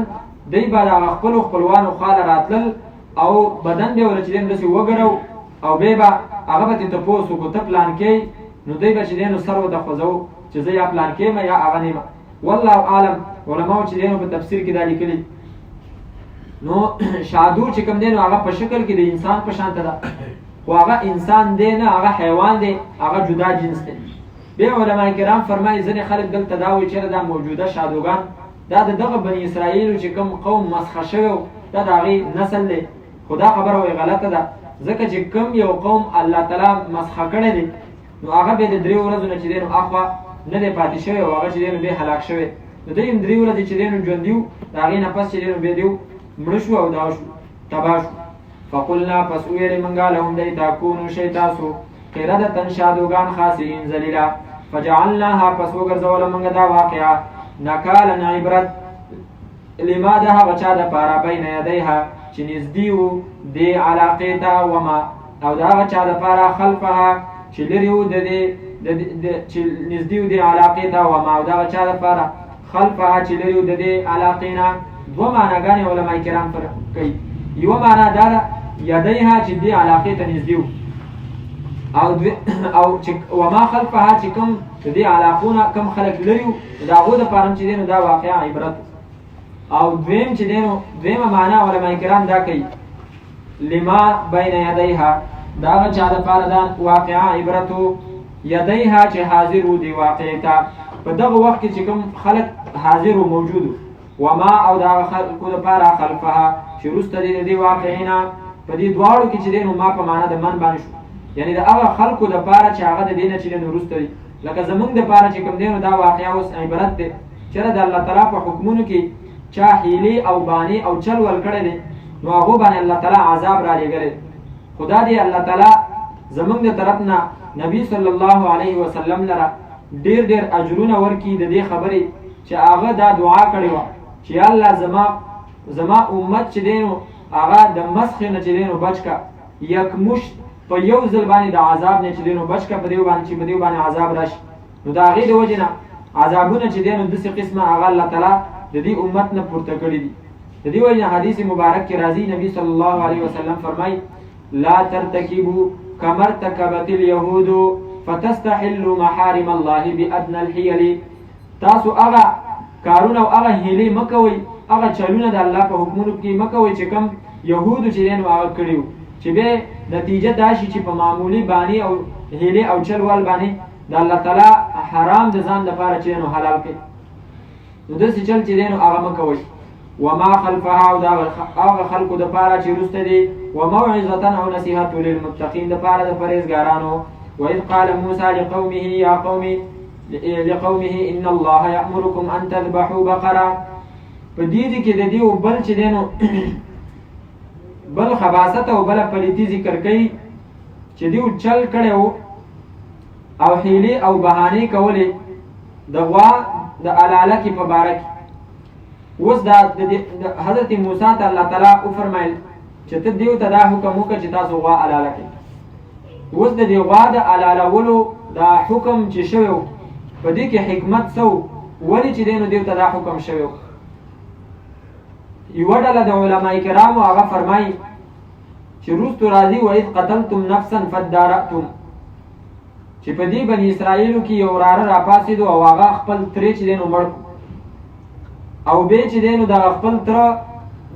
Speaker 1: دی به د هغه خپلو خپلوانو خواله راتلل او بدن به ورته چې دی نو داسې وګرو او بیا به هغه به ترې تپوس وکړو ته پلان کوې نو دی به چې دی نو سر ورته خوځوو چې زه یا پلان کې یا هغه نه یم. والله اعلم علماو چې دی نو په تفسیر کې دا لیکلي. نو شادو چې کوم دی نو هغه په شکل کې د انسان په شانته ده خو هغه انسان دی نه هغه حیوان دی هغه جدا جنس دی. بیا علما کرام فرمایي ځینې خلک دلته دا وایي چېرې دا موجوده شادوګان دا د دغه بني اسرائیلو چې کوم قوم مسخه شوی دا د هغې نسل دی. خو دا خبره وایي غلطه ده ځکه چې کوم یو قوم الله تعالی مسخه کړی دی نو هغه بیا د 3 ورځو نه چې دی نو اخوا نه دی پاتې شوی او هغه چې دی نو بیا هلاک شوی. نو دوی هم 3 ورځې چې دی نو ژوندي وو د هغې نه پس چې دی نو بیا دیو مړه شو او دا شو تباه شو. فقلنا پس ویلې منګه لهم دی تا کونو شئ تاسو قردة شادوګان خاسئین ذلیلا فجعلناها پس وګرځوله موږ دا واقعه نکالا عبرت لما د هغه چا دپاره بین یدیها چې نږدې وو دې علاقې ته وما او د هغه چا دپاره خلفها چې لرې وو چې نږدې وو دې علاقې ته وما او د هغه چا دپاره خلفها چې لرې وو د دې علاقې نه. دوه معناګانې علما کرام فرق کوي. یوه معنا دا ده یدیها چې دې علاقې ته نږدې وو او وما خلفها چې کوم د دې علاقو نه کوم خلک لرې وو د هغو دپاره چې دی نو دا واقعه عبرت. او دویم چې دی نو دویمه معنا علما کرام دا کوي لما بین یدیها د هغه چا دپاره دا واقعه عبرت و یدیها چې حاضر وو دې واقعې ته په دغه وخت کې چې کوم خلک حاضر و موجود وما او د هغه خلکو دپاره خلفها چې وروسته دې د دې واقعې نه په دې دواړو کې چې دی نو ما په معنا د من باندې شو یعنی د هغه خلکو دپاره چې هغه د دې نه چې دی نو وروسته دي لکه زمونږ دپاره چې کوم دی نو دا واقعه اوس عبرت دی چېرې د الله تعالی په حکمونو کې چا حیلې او بانې او چل ول کړی دی نو هغو باندې الله تعالی عذاب را لېږلی خدا دې الله تعالی زمونږ د طرف نه نبي صلی الله علیه وسلم لره ډېر ډېر اجرونه ورکړي د دې خبرې چې هغه دا دعا کړې وه چې یا الله زما امت چې دی نو هغه د مسخې نه چې دی نو بچ که یکمشت په یو ځل باندې د عذاب نه چې دی نو بچ که په دیو باندې چې په دیو باندې عذاب راشي. نو د هغې د وجې نه عذابونه چې دی نو داسې قسمه هغه الله تعالی د دې امت نه پورته کړي دي. د دې وجې نه حدیث مبارک کې راځي نبي صلی الله علیه وسلم فرمایي لا ترتکبوا کما ارتکبت اليهود فتستحلوا محارم الله بادنى الحیل. تاسو هغه کارونه او هغه هیلې مه کوئ هغه چلونه د الله په حکمونو کې مه کوئ چې کوم یهودو چې دی نو هغه کړي وو چې بیا نتیجه دا شي چې په معمولي بانې او هیلې او چل ول باندې د الله تعالی حرام د ځان دپاره چې دی نو حلال کړي. نو داسې چل چې دی نو هغه مه کوئ. وما خلفها او د هغه خلکو دپاره چې وروسته دي وموعظة او نصیحت للمتقین دپاره د پرهیزګارانو. وإذ قال موسى لقومه یا لقومه ان الله یأمرکم ان تذبحوا بقره. په دې کې د دې بل چې دی نو بل خباثت او بل پلیتی ذکر کوي چې دیو چل کړی وو او حیلې او بهانې کولې د غوا د علاله کې په باره کې. اوس د حضرت موسی ته الله تعالی وفرمایل چې ته دیو ته دا حکم وکړه چې تاسو غوا علاله کړئ. اوس د دې غوا د علالولو دا حکم چې شوی و په دې کې حکمت څه و ولې چې دی نو دیو ته دا حکم شوی و. یوه ډله د علماء کرامو هغه فرمایي چې وروستو راځي وإذ قتلتم نفسا فادارأتم چې په دې بني اسرائیلو کې یو وراره راپاڅېدو او هغه خپل ترې چې دی نو مړ او بیا چې دی نو دغه خپل تره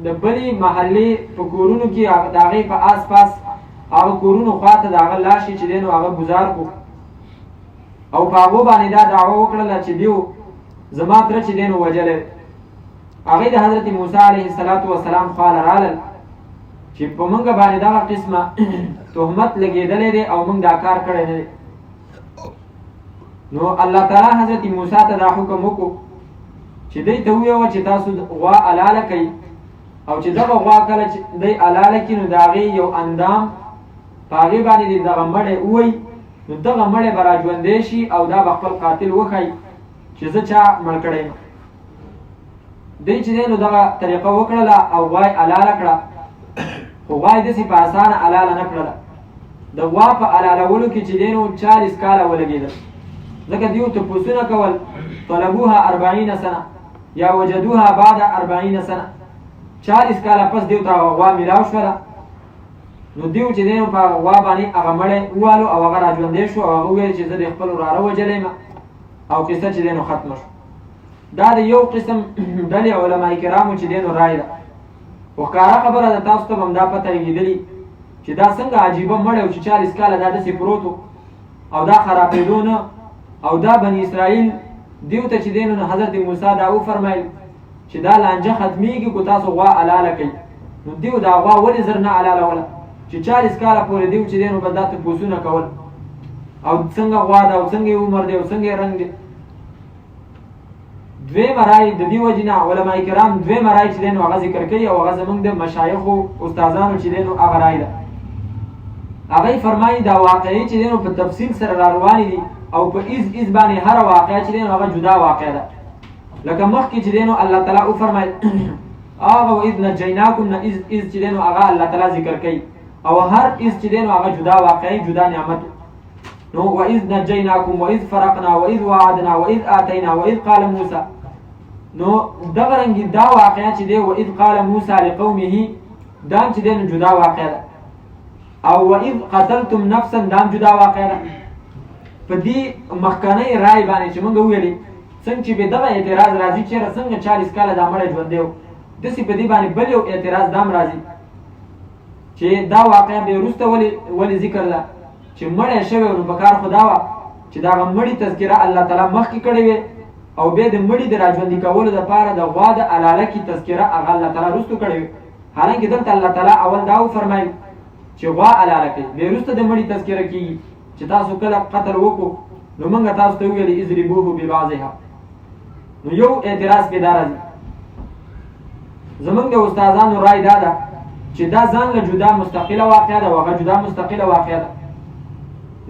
Speaker 1: د بلې محلې په کورونو کې د هغې په آس پاس هغه کورونو خواته د هغه لاشې چې دی نو هغه ګزار کړو او په هغو باندې دا دعوه وکړله چې دیو زما تره چې دی نو وجلی. هغې د حضرت موسی علیه السلام خواله رالل چې په موږ باندې دغه قسمه تهمت لګېدلی دی او موږ دا کار کړی نه دی. نو الله تعالی حضرت موسی ته دا حکم وکړو چې دوی ته وویوه چې تاسو غوا حلاله کوئ او چې دغه غوا کله چې دی حلاله کړي نو د هغې یو اندام په هغې باندې د دغه مړی ووایي نو دغه مړی به راژوندی شي او دا به خپل قاتل وښایي چې زه چا مړ کړی یم. دوی چې دی نو دغه طریقه وکړله او غوا یې حلاله کړه، خو غوا یې داسې په اسانه حلاله نه کړله. د غوا په حلالولو کې چې دی نو 40 کاله ولګېدل، ځکه دوی تپوسونه کول طلبوها 40 سنه یا وجدوها بعد 40 سنه. 40 کاله پس دیو ته هغه غوا میلاو شوله، نو دیو چې دی نو په هغه غوا باندې هغه مړی ووالو او هغه راژوندی شو او هغه وویل چې زه د خپل وراره وژلی یم او قصه چې دی نو ختمه شو. دا د یو قسم ډلې علما کرامو چې دی نو رای ده، خو ښکاره خبره ده تاسو ته به همدا پته لګېدلي چې دا څنګه عجیبه مړی و چې 40 کاله دا داسې پروت او دا خرابېدو نه. او دا بني اسرائیل دیو ته چې دی نو حضرت موسی دا وفرمیل چې دا لانجه ختمیږي که تاسو غوا حلاله کوئ. نو دیو دا غوا ولې زر نه حلالوله چې 40 کاله پورې دیو چې دی نو به دا تپوسونه کول او څنګه غوا ده او څنګه یې عمر دی او څنګه یې رنګ دی. دویمه رای د دې وجې نه علما کرام دویمه رای چې دی نو هغه ذکر کوي او هغه زموږ د مشایخو استادانو چې دی نو هغه رای ده. هغه فرمایي دا واقعي چې دی نو په تفصیل سره را روانې دي او په ایز باندې هره واقعه چې دی نو هغه جدا واقع ده. لکه مخکې چې دی نو الله تعالی وفرمایل هغه واذ نجیناکم نه ایز چې دی نو هغه الله تعالی ذکر کوي او هر ایز چې دی نو هغه جدا واقعي جدا نعمت. نو واذ نجیناکم واذ فرقنا واذ وعدنا واذ آتینا واذ قال موسی، نو دغه رنګې دا واقعه چې دی واذ قال موسی لقومه دا چې دی نو جدا واقع ده او واذ قتلتم نفسا دا جدا واقع ده. په دې مخکنۍ رای باندې چې موږ ویلې څنګه چې به دغه اعتراض راځي چېرې څنګه 40 کاله دا مړی ژوندی و، داسې په دې باندې بل یو اعتراض دام راځي چې دا واقعه بې وروسته ولې ذکر ده چې مړی شوی نو په کار خو دا وه چې د هغه مړي تذکره الله تعالی مخکې کړې وې او بیا د مړي د راژوندي کولو دپاره د غوا د حلاله کې تذکره هغه الله تعالی وروستو کړې وې. حالانکې دلته الله تعالی اول دا وفرمایل چې غوا حلاله کړي، بیا وروسته د مړي تذکره کېږي چې تاسو کله قتل وکړو نو موږ تاسو ته وویلې اضربوه ببعضها. نو یو اعتراض پې دا راځي زموږ د استادانو رای دا ده چې دا ځان له جدا مستقله واقعه ده او هغه جدا مستقله واقعه ده.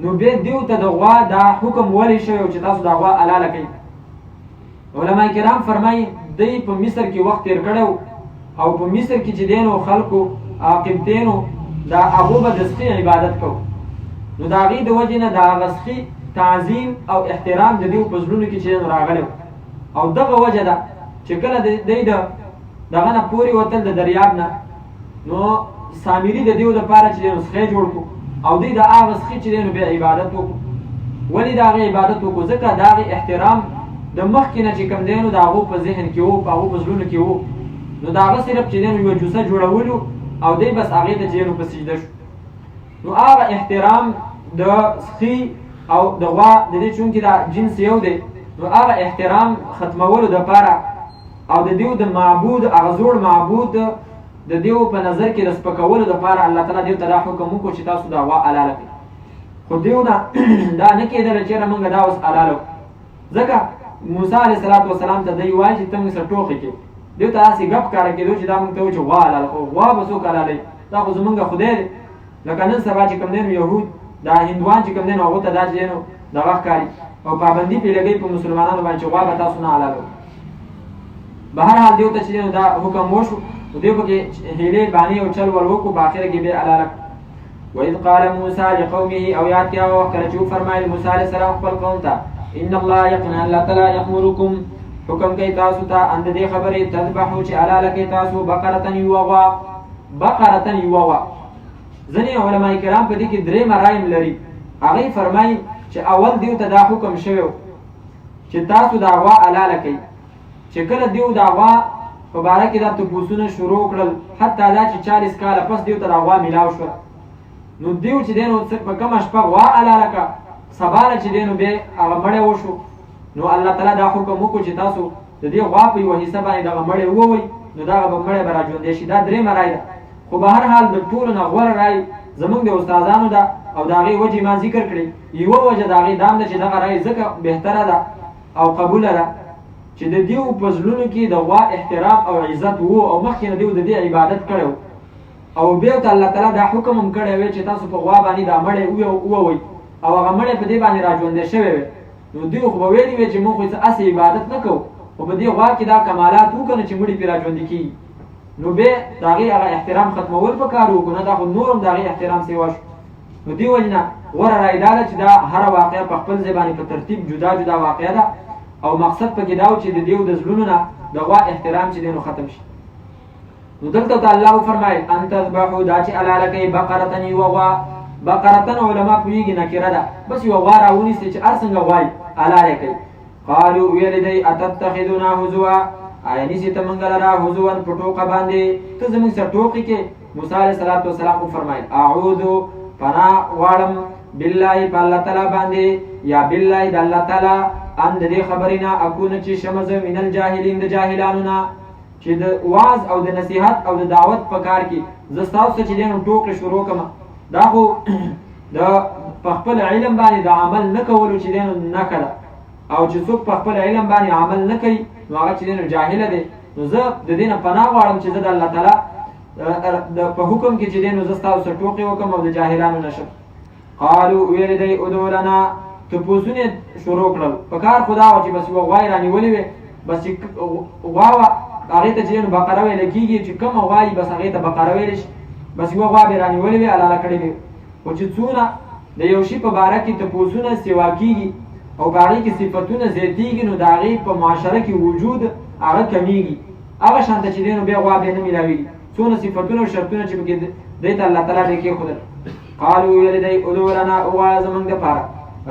Speaker 1: نو بیا دیو ته د غوا دا حکم ولې شوی چې تاسو دا غوا حلاله کړئ. علما کرام فرمایي دی په مصر کې وخت تېر کړی او په مصر کې چې دی نو خلکو قبطینو دا هغو به د سخي عبادت کوو، نو د هغې د وجې نه د هغه سخي تعظیم او احترام د دیو په زړونو کې چې دی نو راغلی او دغه وجه ده چې کله دی دغه نه پورې وتل د دریاب نه نو سامري د دیو دپاره چې دی نو سخی جوړ کړو او دوی د هغه سخي چې دی نو بیا عبادت وکړو. ولې د هغې عبادت وکړو؟ ځکه د هغې احترام د مخکې نه چې کوم دی نو د هغو په ذهن کې و په هغو په زړونو کې و، نو د هغه صرف چې دی نو یوه جوسه جوړولو او دی بس هغې ته چې دی نو په سجده شو. نو هغه احترام د سخي او د غوا د دې چونکې دا جنس یو دی نو هغه احترام ختمولو دپاره او د دیو د معبود هغه زوړ معبود د دیو په نظر کې د سپکولو دپاره الله تعالی دیو ته دا حکم وکړو چې تاسو دا غوا حلاله کړئ. خو دیو دا نه کېدله چېرې موږ دا اوس حلاله کړو، ځکه موسی علیه السلام ته دی وایي چې ته موږ سره ټوکې کوې. دیو ته داسې ګپ کاره کېدو چې دا موږ ته و چې غوا حلاله کړو. غوا به څوک حلالوي؟ دا خو زموږ خدای دی. لکه نن سبا چې کوم دی نو یهود دا هندوان چې کوم دی نو هغو ته دا چې دی نو دغه ښکاري او پابندي پرې لګوي په مسلمانانو باندې چې غوا به تاسو نه حلالوئ. بهرحال دیو ته چې دی نو دا حکم وشو نو دیو پکې هیلې بانې او چل ور وکړو په اخره کې بیا حلاله کړو. وإذ قال موسی لقومه او یاد کیا وخت کله چې وفرمایل موسی علیه السلام خپل قوم ته ان الله یقینا الله تعالی یأمرکم حکم کوي تاسو ته اند دې خبرې تذبحو چې حلاله کوي تاسو بقرة یوه غوا. ځینې علما کرام په دې کې درې مرایم لري. هغوی فرمایي چې اول دیو ته دا حکم شوی چې تاسو دا غوا حلاله کوئ. چې کله دیو دا غوا په باره کې دا تپوسونه شروع کړل حتی دا چې 40 کاله پس دیو ته دا غوا میلاو شوه، نو دیو چې دی نو په کومه شپه غوا حلاله کړه، سبا نه چې دی نو بیا هغه مړی وشو. نو الله تعالی دا حکم وکړو چې تاسو د دې غوا په یوه حصه باندې دغه مړی ووئ، نو دغه به مړی به راژوندی شي. دا درېیمه رای ده. خو به هر حال د ټولو نه غوره رای زموږ د استادانو ده او د هغې وجې ما ذکر کړې. یوه وجه د هغې دام ده چې دغه رای ځکه بهتره ده او قبوله ده چې د دیو په زړونو کې د غوا احترام او عزت وو او مخکې نه دیو د دې عبادت کړو او بیا ته الله تعالی دا حکم هم کړی وی چې تاسو په غوا باندې دا مړی ووئ او هغه مړی په دې باندې راژوندی شوی وی نو دیو خو به ویلي وی چې موږ خو هسې عبادت نه کوو خو په دې غوا کې دا کمالات وکړو چې مړي پرې راژوندي کېږي نو بیا د هغې هغه احترام ختمول پکار وکړو نه دا خو نور هم د هغې احترام سیوا شو نو دې وجې نه غوره رایې دا ده چې دا هره واقعه په خپل ځای باندې په ترتیب جدا جدا واقعه ده او مقصد پکې دا و چې د دیو د زړونو نه د غوا احترام چې دی نو ختم شي نو دلته ته الله وفرمایل ان تذبحوا دا چې حلاله کوي بقرة یوه غوا بقرة علما پوهېږي نکره ده بس یوه غوا راونیسئ چې هر څنګه غوا یې حلاله کوي قالو ویل دی اتتخذنا هزوا آیا نیسې ته موږ لره هزوا په ټوقه باندې ته زموږ سره ټوقې کې موسی علیه صلات وسلام وفرمایل اعوذ پناه غواړم بالله په الله تعالی باندې یا بالله د الله تعالی ان د دې خبرې نه اکونه چې شمزه من الجاهلین د جاهلانو نه چې د واعظ او د نصیحت او د دعوت په کار کې زه ستاسو چې دی نو ټوکې شروع کړم دا خو د په خپل علم باندې د عمل نه کولو چې دی نو نښه ده او چې څوک په خپل علم باندې عمل نه کوي نو هغه چې دی نو جاهله دی نو زه د دې نه پناه غواړم چې زه د الله تعالی په حکم کې چې دی نو زه ستاسو سره ټوکې وکړم او د جاهلانو نه شم قالو ویل دی ادعو لنا تپوسونه شروع کړل په کار خدا و چې بس یوه غوا یې رانیولې وې بس چې غوا وه هغې ته چې دی نو بقره ویله کېږي چې کومه غوا یي بس هغې ته بقره ویلی شي بس یوه غوا به یې رانیولې وې حلاله کړې وې خو چې څونه د یو شي په باره کې تپوسونه سوا کېږي او په هغې کې صفتونه زیاتېږي نو د هغې په معاشره کې وجود هغه کمیږي هغه شانته چې دی نو بیا غوا بیا نه میلاوېږي څونه صفتونه او شرطونه چې پکې دی ته الله تعالی بیا کېښودل قالو ویل دی ادعو لنا ووایه زموږ دپاره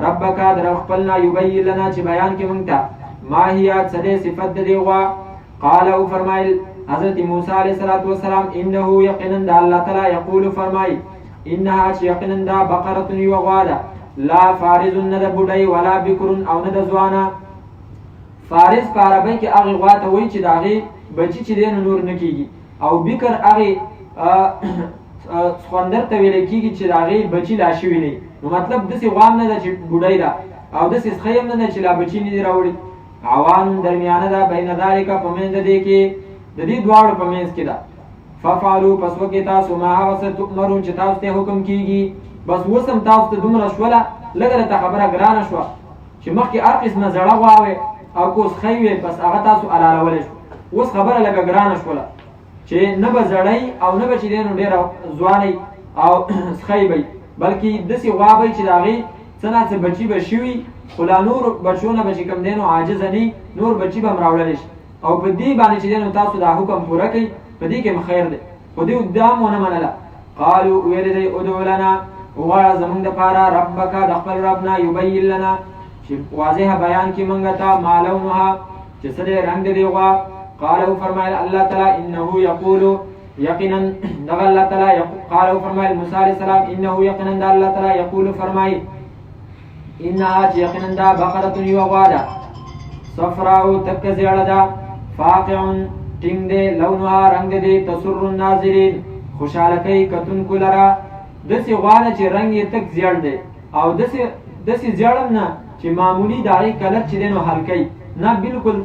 Speaker 1: ربک در خپلنا یبین لنا چې بیان کې موږ ته ما هي څه دی صفت د دې غوا قال او فرمایل حضرت موسی علیه الصلاة والسلام انه یقینا د الله تعالی یقول فرمایي انها چې یقینا دا بقرة یوه غوا ده لا فارض نه د بوډۍ ولا بکر او نه د ځوانه فارض په عربۍ کې هغې غوا ته وایي چې د هغې بچي چې دی نو نور نه کېږي او بکر هغې سخوندر ته ویلی کېږي چې د هغې بچي لا شوي نه نو مطلب داسې غوا هم نه ده چې بوډۍ ده او داسې سخی هم نه ده چې لا بچي نه دي راوړي عوان درمیانه ده بین ذلک په منځ د دې کې د دې دواړو په منځ کې ده ففعلوا پس وکړئ تاسو ما هغه څه تؤمرون چې تاسو ته حکم کېږي بس اوس هم تاسو ته دومره شوله لږه درته خبره ګرانه شوه چې مخکې هر قسمه زړه غوا وې او که سخی وې بس هغه تاسو حلالولی شو اوس خبره لږه ګرانه شوله چې نه به زړی او نه به چې دی نو ډېره ځوانۍ او سخی به بلکې داسې غوا به چې د هغې څه نه څه بچي به شوي خو لا نور بچو نه به چې کوم دی نو عاجزه نه نور بچي به هم راوړلی شي او په دې باندې چې دی نو تاسو دا حکم پوره کوئ په دې کې هم خیر دی خو دوی دا هم ونه منله قالو ویل دی ادعو لنا وغواړه زموږ دپاره ربک د خپل رب نه یبین لنا چې واضحه بیان کړي موږ ته ما لونها چې څه دی رنګ د دې غوا قال فرمایل الله تعالی انه یقول یقینا دغه الله تعالی قال فرمایل موسی علیه السلام انه یقینا د الله تعالی یقول فرمایي انها چې یقینا دا بقرة یوه غوا ده صفراء تک زیړه ده فاقع ټینګ دی لونها رنګ دی تسر الناظرین خوشحاله کوي کتونکو لره داسې غوا ده چې رنګ یې تک زیړ دی او داسې زیړ هم نه چې معمولي د هغې کلر چې دی نو هلکی نه بالکل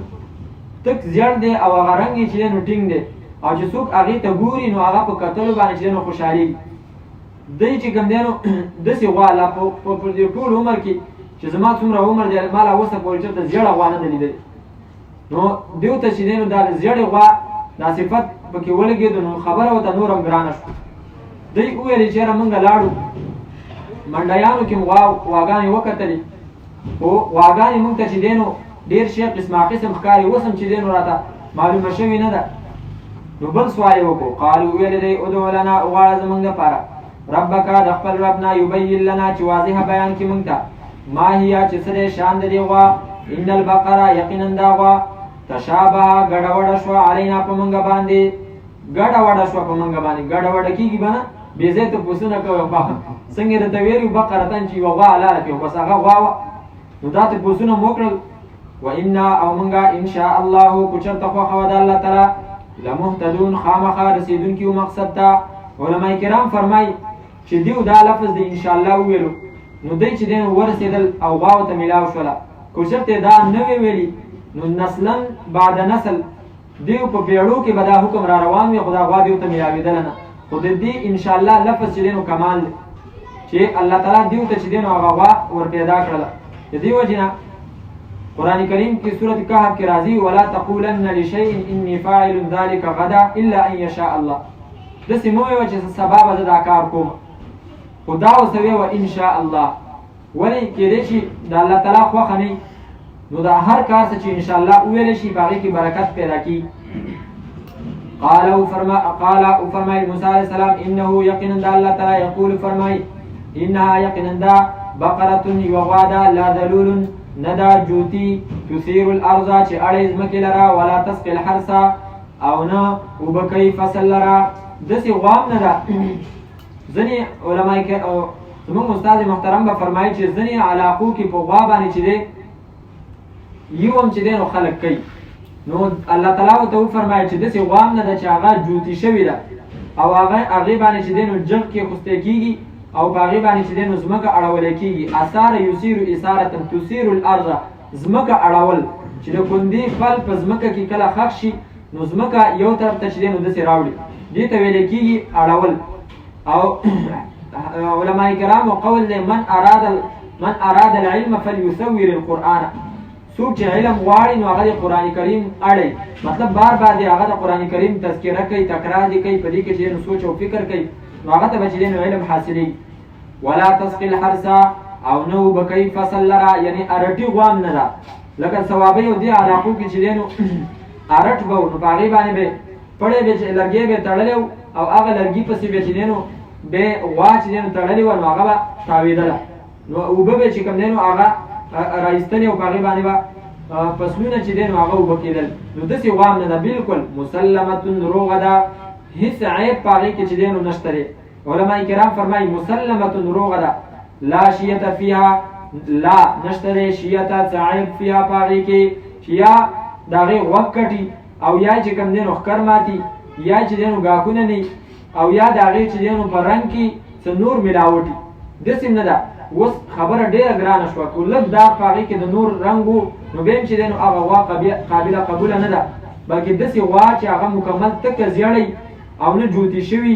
Speaker 1: تک زیړ دی او هغه رنګ یې چې دی نو ټینګ دی او چې څوک هغې ته ګوري نو هغه په کتلو باندې چې دی نو خوشحالېږي دی چې کوم دی نو داسې غوا لا په دې ټول عمر کې چې زما څومره عمر دی ما لا اوسه پورې چېرته زیړه غوا نه ده لیدلې نو دیو ته چې دی نو دا د زیړې غوا دا صفت پکې ولګېدو نو خبره ورته نور هم ګرانه شوه دوی وویلې چې یاره موږ لاړو منډیانو کې غواګانې وکتلې خو غواګانې موږ ته چې دی نو ډېر شی قسمه قسم ښکاري اوس هم چې دی نو راته معلومه شوې نه ده نو بل سوال یې وکړو قالو ویلې دی ادعو لنا وغواړه زموږ دپاره ربک د خپل رب نه یبین لنا چې واضحه بیان کړي موږ ته ما هي چې څه دی شان د دې غوا ان البقره یقینا دا غوا تشابه ګډه وډه شوه علینا په موږ باندې ګډه وډه شوه په موږ باندې ګډه وډه کېږي به نه بې ځای ته پوښتنه کوئ څنګه درته ویل یو بقرتن چې یوه غوا حلاله کړي بس هغه غوا وه نو دا ته پوښتنه مو وکړل و انا او موږ انشاء الله که چېرته خوښه وه د الله تعالی لمهتدون خامخا رسېدونکي وو مقصد ته علما کرام فرمایي چې دیو دا لفظ د انشاءالله وویلو نو دی چې دی نو ورسېدل او غواو ته میلاو شوله که چېرته دا نه وی ویلي نو نسلا بعد نسل دیو په پیړو کې به دا حکم را روان وي، خدا غوا دیو ته میلاوېدله نه. خو د دې انشاءالله لفظ چې دی نو کمال دی چې الله تعالی دیو ته چې دی نو هغه غوا ور پیدا کړله. د دې وجې نه قرآن کریم کې سورت کهف کې راځي ولا تقولن لشیء انی فاعل ذلک غدا الا ان یشاء الله. داسې مه وایه چې سبا به زه دا کار کوم، خو دا اوسه ویه ان شاء الله. ولې کېدی شي د الله تعالی خوښه نه نو دا هر کار څه چې انشاءالله وویلی شي په هغې کې برکت پیدا کېږي. قال او فرمایي موسی علیه السلام انه یقینا دا الله تعالی یقول فرمایي انها یقینا دا بقرة یوه غوا ده لا ذلول نه دا جوتي تثیر الارض چې اړی ځمکې لره ولا تسقي الحرث او نه اوبه کوي فصل لره. داسې غوا هم نه ده. ځینې علما زموږ استاد محترم به فرمایي چې ځینې علاقو کې په غوا باندې چې دی یو هم چې دی نو خلک کوي. نو الله تعالی ورته وفرمایي چې داسې غوا هم نه ده چې هغه جوتي شوې ده او هغې باندې چې دی نو جغ کې خوستی کېږي او په هغې باندې چې دی نو ځمکه اړولی کېږي. اثار یثیر اثارة تثیر الارض، ځمکه اړول چې د کندې پل په ځمکه کې کله ښخ شي نو ځمکه یو طرف ته چې دی نو داسې راوړي، دې ته ویلی کېږي اړول. او علماء کرامو قول دی من اراد العلم فلیصور القرآن، څوک چې علم غواړي نو هغه د قرآن کریم اړی، مطلب بار بار دی هغه د قرآن کریم تذکره کوي، تکرار دی کوي، په دې کې چې نو سوچ او فکر کوي نو هغه ته به چې نو علم حاصلېږي. ولا تسقي الحرث او نه اوبه کوي فصل لره، یعنې ارټي غوا هم نه ده. لکه ثوابۍ او دې علاقو کې چې دی نو ارټ به و نو په هغې باندې به پړی به چې لرګی به تړلی او هغه لرګي پسې به چې دی نو به غوا چې دی نو تړلې وه نو هغه به تاوېدله، نو اوبه به چې کوم دی نو هغه راایستلې او په هغې باندې به فصلونه چې دی نو هغه اوبه کېدل. نو داسې غوا هم نه ده، بلکل مسلمتون روغه ده، هېڅ عیب په هغې کې چې دی نو نشته دی. علما کرام فرمایي مسلمتون روغه ده لا شیته فیها، لا نشته دی شیته څه عیب فیها په هغې کې چې یا د هغې غوږ کټي او یا چې کوم دی نو ښکر ماتي یا چې دی نو ګاښونه نه او یا د هغې چې دی نو په رنګ کې څه نور ملاوټي. داسې نه ده. اوس خبره ډېره ګرانه شوه، که لږ دا په هغې کې د نور رنګ و نو بیا هم چې دی نو هغه غوا قابله قبوله نه ده، بلکې داسې غوا چې هغه مکمل تکه زیړی او نه جوتي شوي،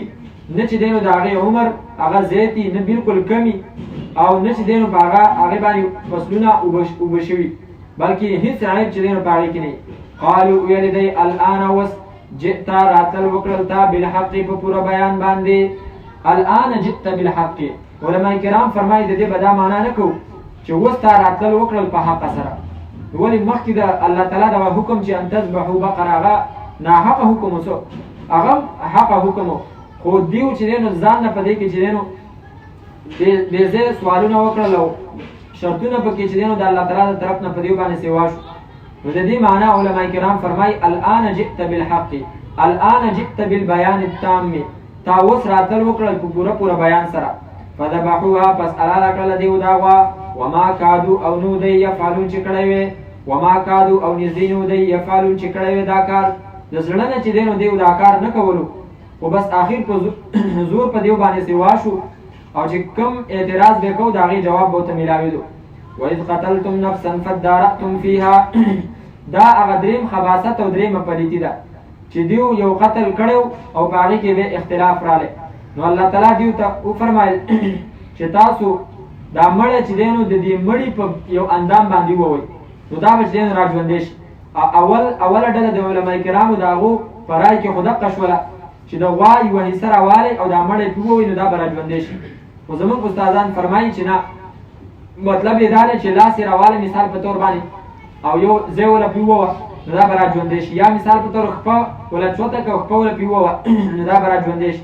Speaker 1: نه چې دی نو د هغې عمر هغه زیاتي نه بلکل کمي او نه چې دی نو په هغې باندې فصلونه اوبه شوي، بلکې هېڅ عیب چې دی نو په هغې کې نه. قالو ویلې دی الآن اوس جئت راتل وکړل تا بالحق په پوره بیان باندې. الآن جئت بالحق، علما کرام فرمایي د دې به دا معنا نه کوو چې اوس تا راتل وکړل په حق سره، ولې مخکې د الله تعالی دغه حکم چې ان تذبحوا بقره هغه ناحقه حکم وسو، هغه حقه حکم و، خو دیو چې دی نو ځان نه په دې کې چې دی نو بې ځایه سوالونه وکړل او شرطونه پکې چې دی نو د الله تعالی د طرف نه په دیو باندې سوا شو. نو د دې معنا علما کرام فرمایي الآن جئت بالحق، الآن جئت بالبیان التام، تا اوس راتل وکړل په پوره بیان سره. فذبحوها پس حلاله کړله دیو دا غوا وما کادو او نو دی یفعلون چې کړی وی، وما کادو او نږدې نو دی یفعلون چې کړی وی دا کار، د زړه نه چې دی نو دیو دا کار نه کولو، خو بس آخر په زور په دیو باندې سوا شو او چې کم اعتراض به کو د هغې جواب به ورته میلاوېدو. وإذ قتلتم نفسا فادارأتم فيها، دا هغه دریم خباثت او دریمه پلیتي ده چې دیو یو قتل کړی او په هغې کې به اختلاف رالی. نو الله تعالی دیو ته وفرمایل چې تاسو دا مړی چې دی نو د دې مړي په یو اندام باندې ووئ، نو دا به چې دی نو راژوندی شي. اوله ډله د علما کرامو د هغو په رای کې خو دقه شوله چې د غوا یوه حصه راوالی او دا مړی پې ووئ نو دا به راژوندی شي. خو زموږ استادان فرمایي چې نه، مطلب یې دا دی چې لاس یې راوالی مثال په طور باندې او یو ځای وله پې ووه نو دا به راژوندی شي، یا مثال په طور خپه وله چوته که خپه وله پې ووه نو دا به راژوندی شي.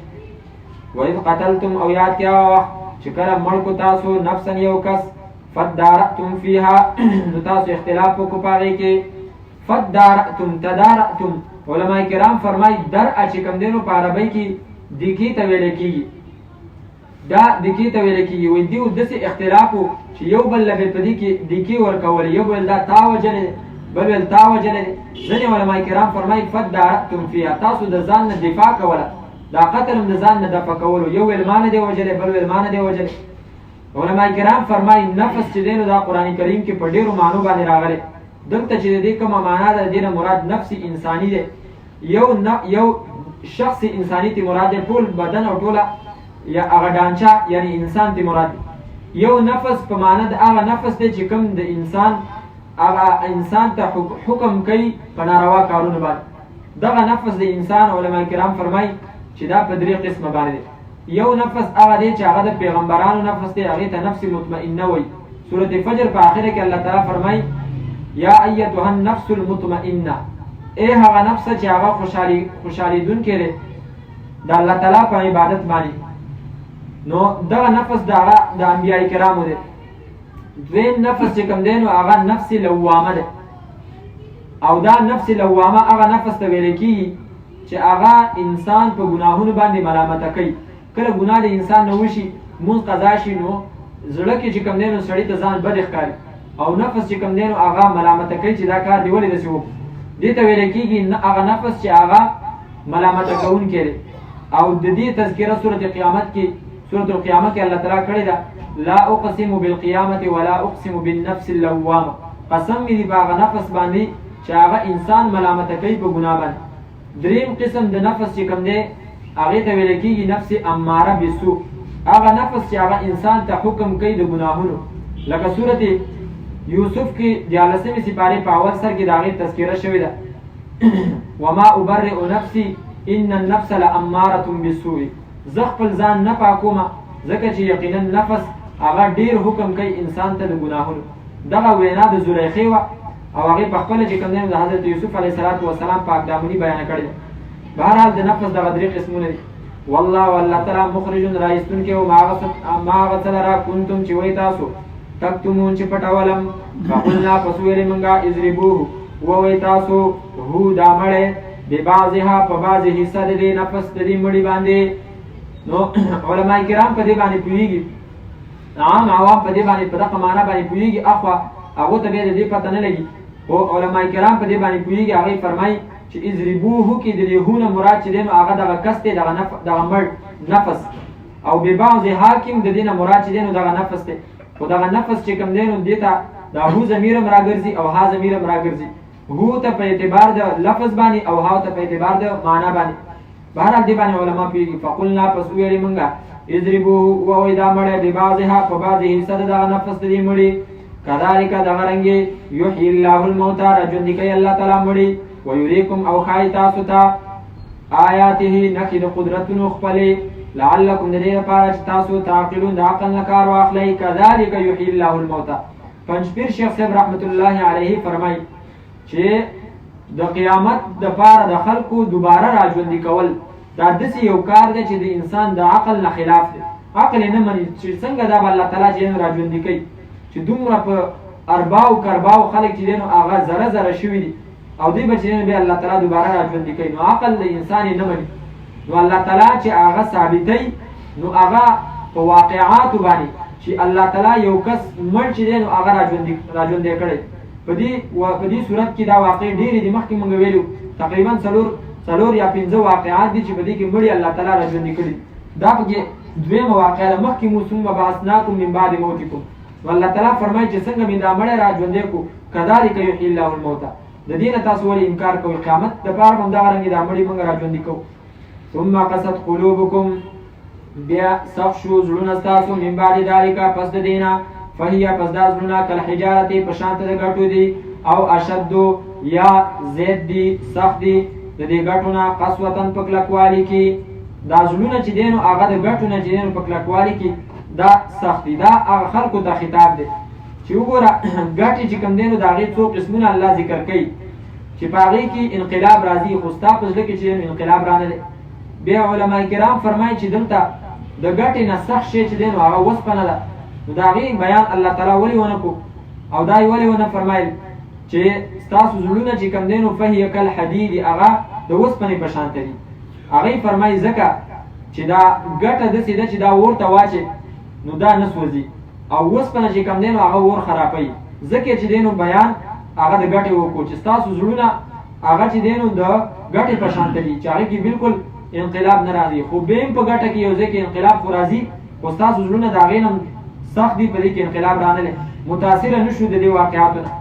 Speaker 1: وإذ قتلتم او یاد کیا وخت چې کله مړ کو تاسو نفسا یو کس فادارأتم فیها، نو تاسو اختلاف وکړو په هغې کې. فادارأتم تدارأتم، علما کرام فرمایي درع چې کوم دی نو په عربۍ کې دیکې ته ویلی کېږي، دا دیکې ته ویلی کېږي. وایي دیو داسې اختلاف و چې یو بل له به په دې کې دیکې ورکولې، یو بل دا تا وجلی دی بل ویل تا وجلی دی. ځینې علما کرام فرمایي فادارأتم فیها، تاسو د ځان نه دفاع کوله، دا قتل هم د ځان نه دفع کولو، یو ویل ما نه دی وجلی بل ویل ما نه دی وجلی. علما کرام فرمایي نفس چې دی نو دا قرآن کریم کې په ډېرو معنو باندې راغلی، دلته چې د دې کومه معنا ده د دې نه مراد نفس انساني دی. یو شخص انساني تی مراد دی، ټول بدن او ټوله یا هغه ډانچه یعنی انسان تی مراد دی. یو نفس په معنا د هغه نفس دی چې کوم د انسان هغه انسان ته حکم کوي په ناروا کارونو باندې. دغه نفس د انسان علما کرام فرمایي چې دا په درې قسمه باندې دی. یو نفس هغه دی چې هغه د پیغمبرانو نفس دی، هغې ته نفس مطمئنه وایي. سورة فجر په آخره کې الله تعالی فرمایي یا ایتها النفس المطمئنه، ای هغه نفس چې هغه خوشحالیدونکی دی د الله تعالی په عبادت باندې. نو دغه نفس د انبیاء کرامو دی. دویم نفس چې کوم دی نو هغه نفس لوامه ده، او دا نفس لوامه هغه نفس ته ویل کېږي چې هغه انسان په ګناهونو باندې ملامته کوي. کله ګناه د انسان نه وشي، مونځ قضا شي، نو زړه کې چې کوم دی نو سړي ته ځان بد ښکاري، او نفس چې کوم دی نو هغه ملامته کوي چې دا کار دې ولې داسې وکړو. دې ته ویل کېږي هغه نفس چې هغه ملامته کوونکی دی. او د دې تذکره سورة القیامه کې الله تعالی کړې ده لا اقسم بالقیامة ولا اقسم بالنفس اللوامه، قسم مې دي په هغه نفس باندې چې هغه انسان ملامته کوي په ګناه باندې. دریم قسم د نفس چې کوم دی هغې ته ویل کېږي نفس اماره بسوء، هغه نفس چې هغه انسان ته حکم کوي د ګناهونو. لکه سورة یوسف کې 14مې سپارې په اول سر کې د هغې تذکره شوې ده وما ابرئ نفسي ان النفس لاماره بالسوء، زه خپل ځان نه پاکومه ځکه چې یقینا نفس هغه ډیر حکم کوي انسان ته د ګناهونو. دغه وینا د زلیخې وه او هغې په خپله چې کوم دی د حضرت یوسف علیه السلام پاکدامني بیانه کړې ده. بهرحال د نفس دغه درې قسمونه دي. والله والله تعالی مخرج رایستونکی او ما هغه څه لره کنتم چې وایي تاسو تکتمون چې پټولم. فقلنا پس ویلې موږ اضربوه ووایي تاسو هو دا مړی ببعضها په بعضې حصه د دې نفس د دې مړي باندې. نو علما کرام په دې باندې پوهېږي، عام عوام په دې باندې په دغه معنا باندې پوهېږي، اخوا هغو ته بیا د دې پته نه لګي. خو علما کرام په دې باندې پوهېږي، هغوی فرمایي چې اضربوه کې د دې هونه مراد چې دی نو هغه دغه کس دی، دغه مړ نفس، او ببعضها کې د دې نه مراد چې دی نو دغه نفس دی. خو دغه نفس چې کوم دی نو دې ته د هو ضمیر هم راګرځي او ها ضمیر هم راګرځي، هو ته په اعتبار د لفظ باندې او ها ته په اعتبار د معنا باندې. بهرحال دې باندې علما پوهېږي. فقلنا پس ویلې موږ اضربوه ووایي دا مړی ببعضها په بعضې حصه د دغه نفس د دې مړي. کذلک دغه رنګې یحیي الله الموتى راژوندي کوي الله تعالی مړي، ویریکم او ښایي تاسو ته آیاته نښې د قدرتونو خپلې لعلکم د دې لپاره چې تاسو تعقلون د عقل نه کار واخلئ. کذلک یحیي الله الموتى. پنځپیر شیخ صاحب رحمت الله علیه فرمایي چې د قیامت دپاره د خلکو دوباره راژوندي کول دا داسې یو کار دی چې د انسان د عقل نه خلاف دی. عقل یې نه مني چې څنګه دا به الله تعالی چې راژوندي کوي، چې دومره په ارباو کرباو خلک چې دی نو هغه ذره ذره شوي دي او دوی به چې بیا الله تعالی دوباره راژوندي کوي. نو عقل د انسان یې نه مني. نو الله تعالی چې هغه ثابتوي نو هغه په واقعاتو باندې چې الله تعالی یو کس مړ چې دی نو هغه راژوندی کړی. په دې صورت کې دا واقع ډېرې دي، مخکې مونږ ویلو تقریبا څلور یا 5 واقعات دي چې په دې کې مړي الله تعالی راژوندي کړي. دا پکې دویمه واقعه ده، مخکې مو ثم بعثناکم من بعد موتکم. والله تعالی فرمایي چې څنګه مې دا مړی راژوندی کړو کذلک یحیي الله الموتى. د دې نه تاسو ولې انکار کوئ؟ قیامت دپاره به همدغه رنګې دا مړي مونږ راژوندي کوو. ثم قست قلوبکم، بیا سخت شو زړونه ستاسو من بعد ذلک پس د دې نه فهي پس دا زړونه کالحجارتې په شانته د ګټو دي او اشدو یا زید دي سخت دي د دې ګټو نه قسوتن په کلکوالي کې. دا زړونه چې دی نو هغه د ګټو نه چې دی نو په کلکوالي کې دا سخت دي. دا هغه خلکو ته خطاب دی چې وګوره ګټې چې کوم دی نو د هغې څو قسمونه الله ذکر کوي چې په هغې کې انقلاب راځي، خو ستا په زړه کې چې دی نو انقلاب رانه دی. بیا علما کرام فرمایي چې دلته د ګټې نه سخت شی چې دی نو هغه وسپنه ده. نو د هغې بیان الله تعالی ولې ونه کړو او دا یې ولې ونه فرمایل چې ستاسو زړونه چې کوم دی نو فهي کالحدید، هغه د اوسپنې په شانته دي. هغې فرمایي ځکه چې دا ګټه داسې ده چې دا اور ته واچې نو دا نه سوځي، او اوسپنه چې کوم دی نو هغه اور خرابوي. ځکه چې دی نو بیان هغه د ګټې وکړو چې ستاسو زړونه هغه چې دی نو د ګټې په شانته دي چې هغې کې بالکل انقلاب نه راځي. خو بیا هم په ګټه کې یو ځای کې انقلاب خو راځي، خو ستاسو زړونه د هغې نه سخت دي، په دې کې انقلاب رانلی، متاثره نه شو د دې واقعاتو نه.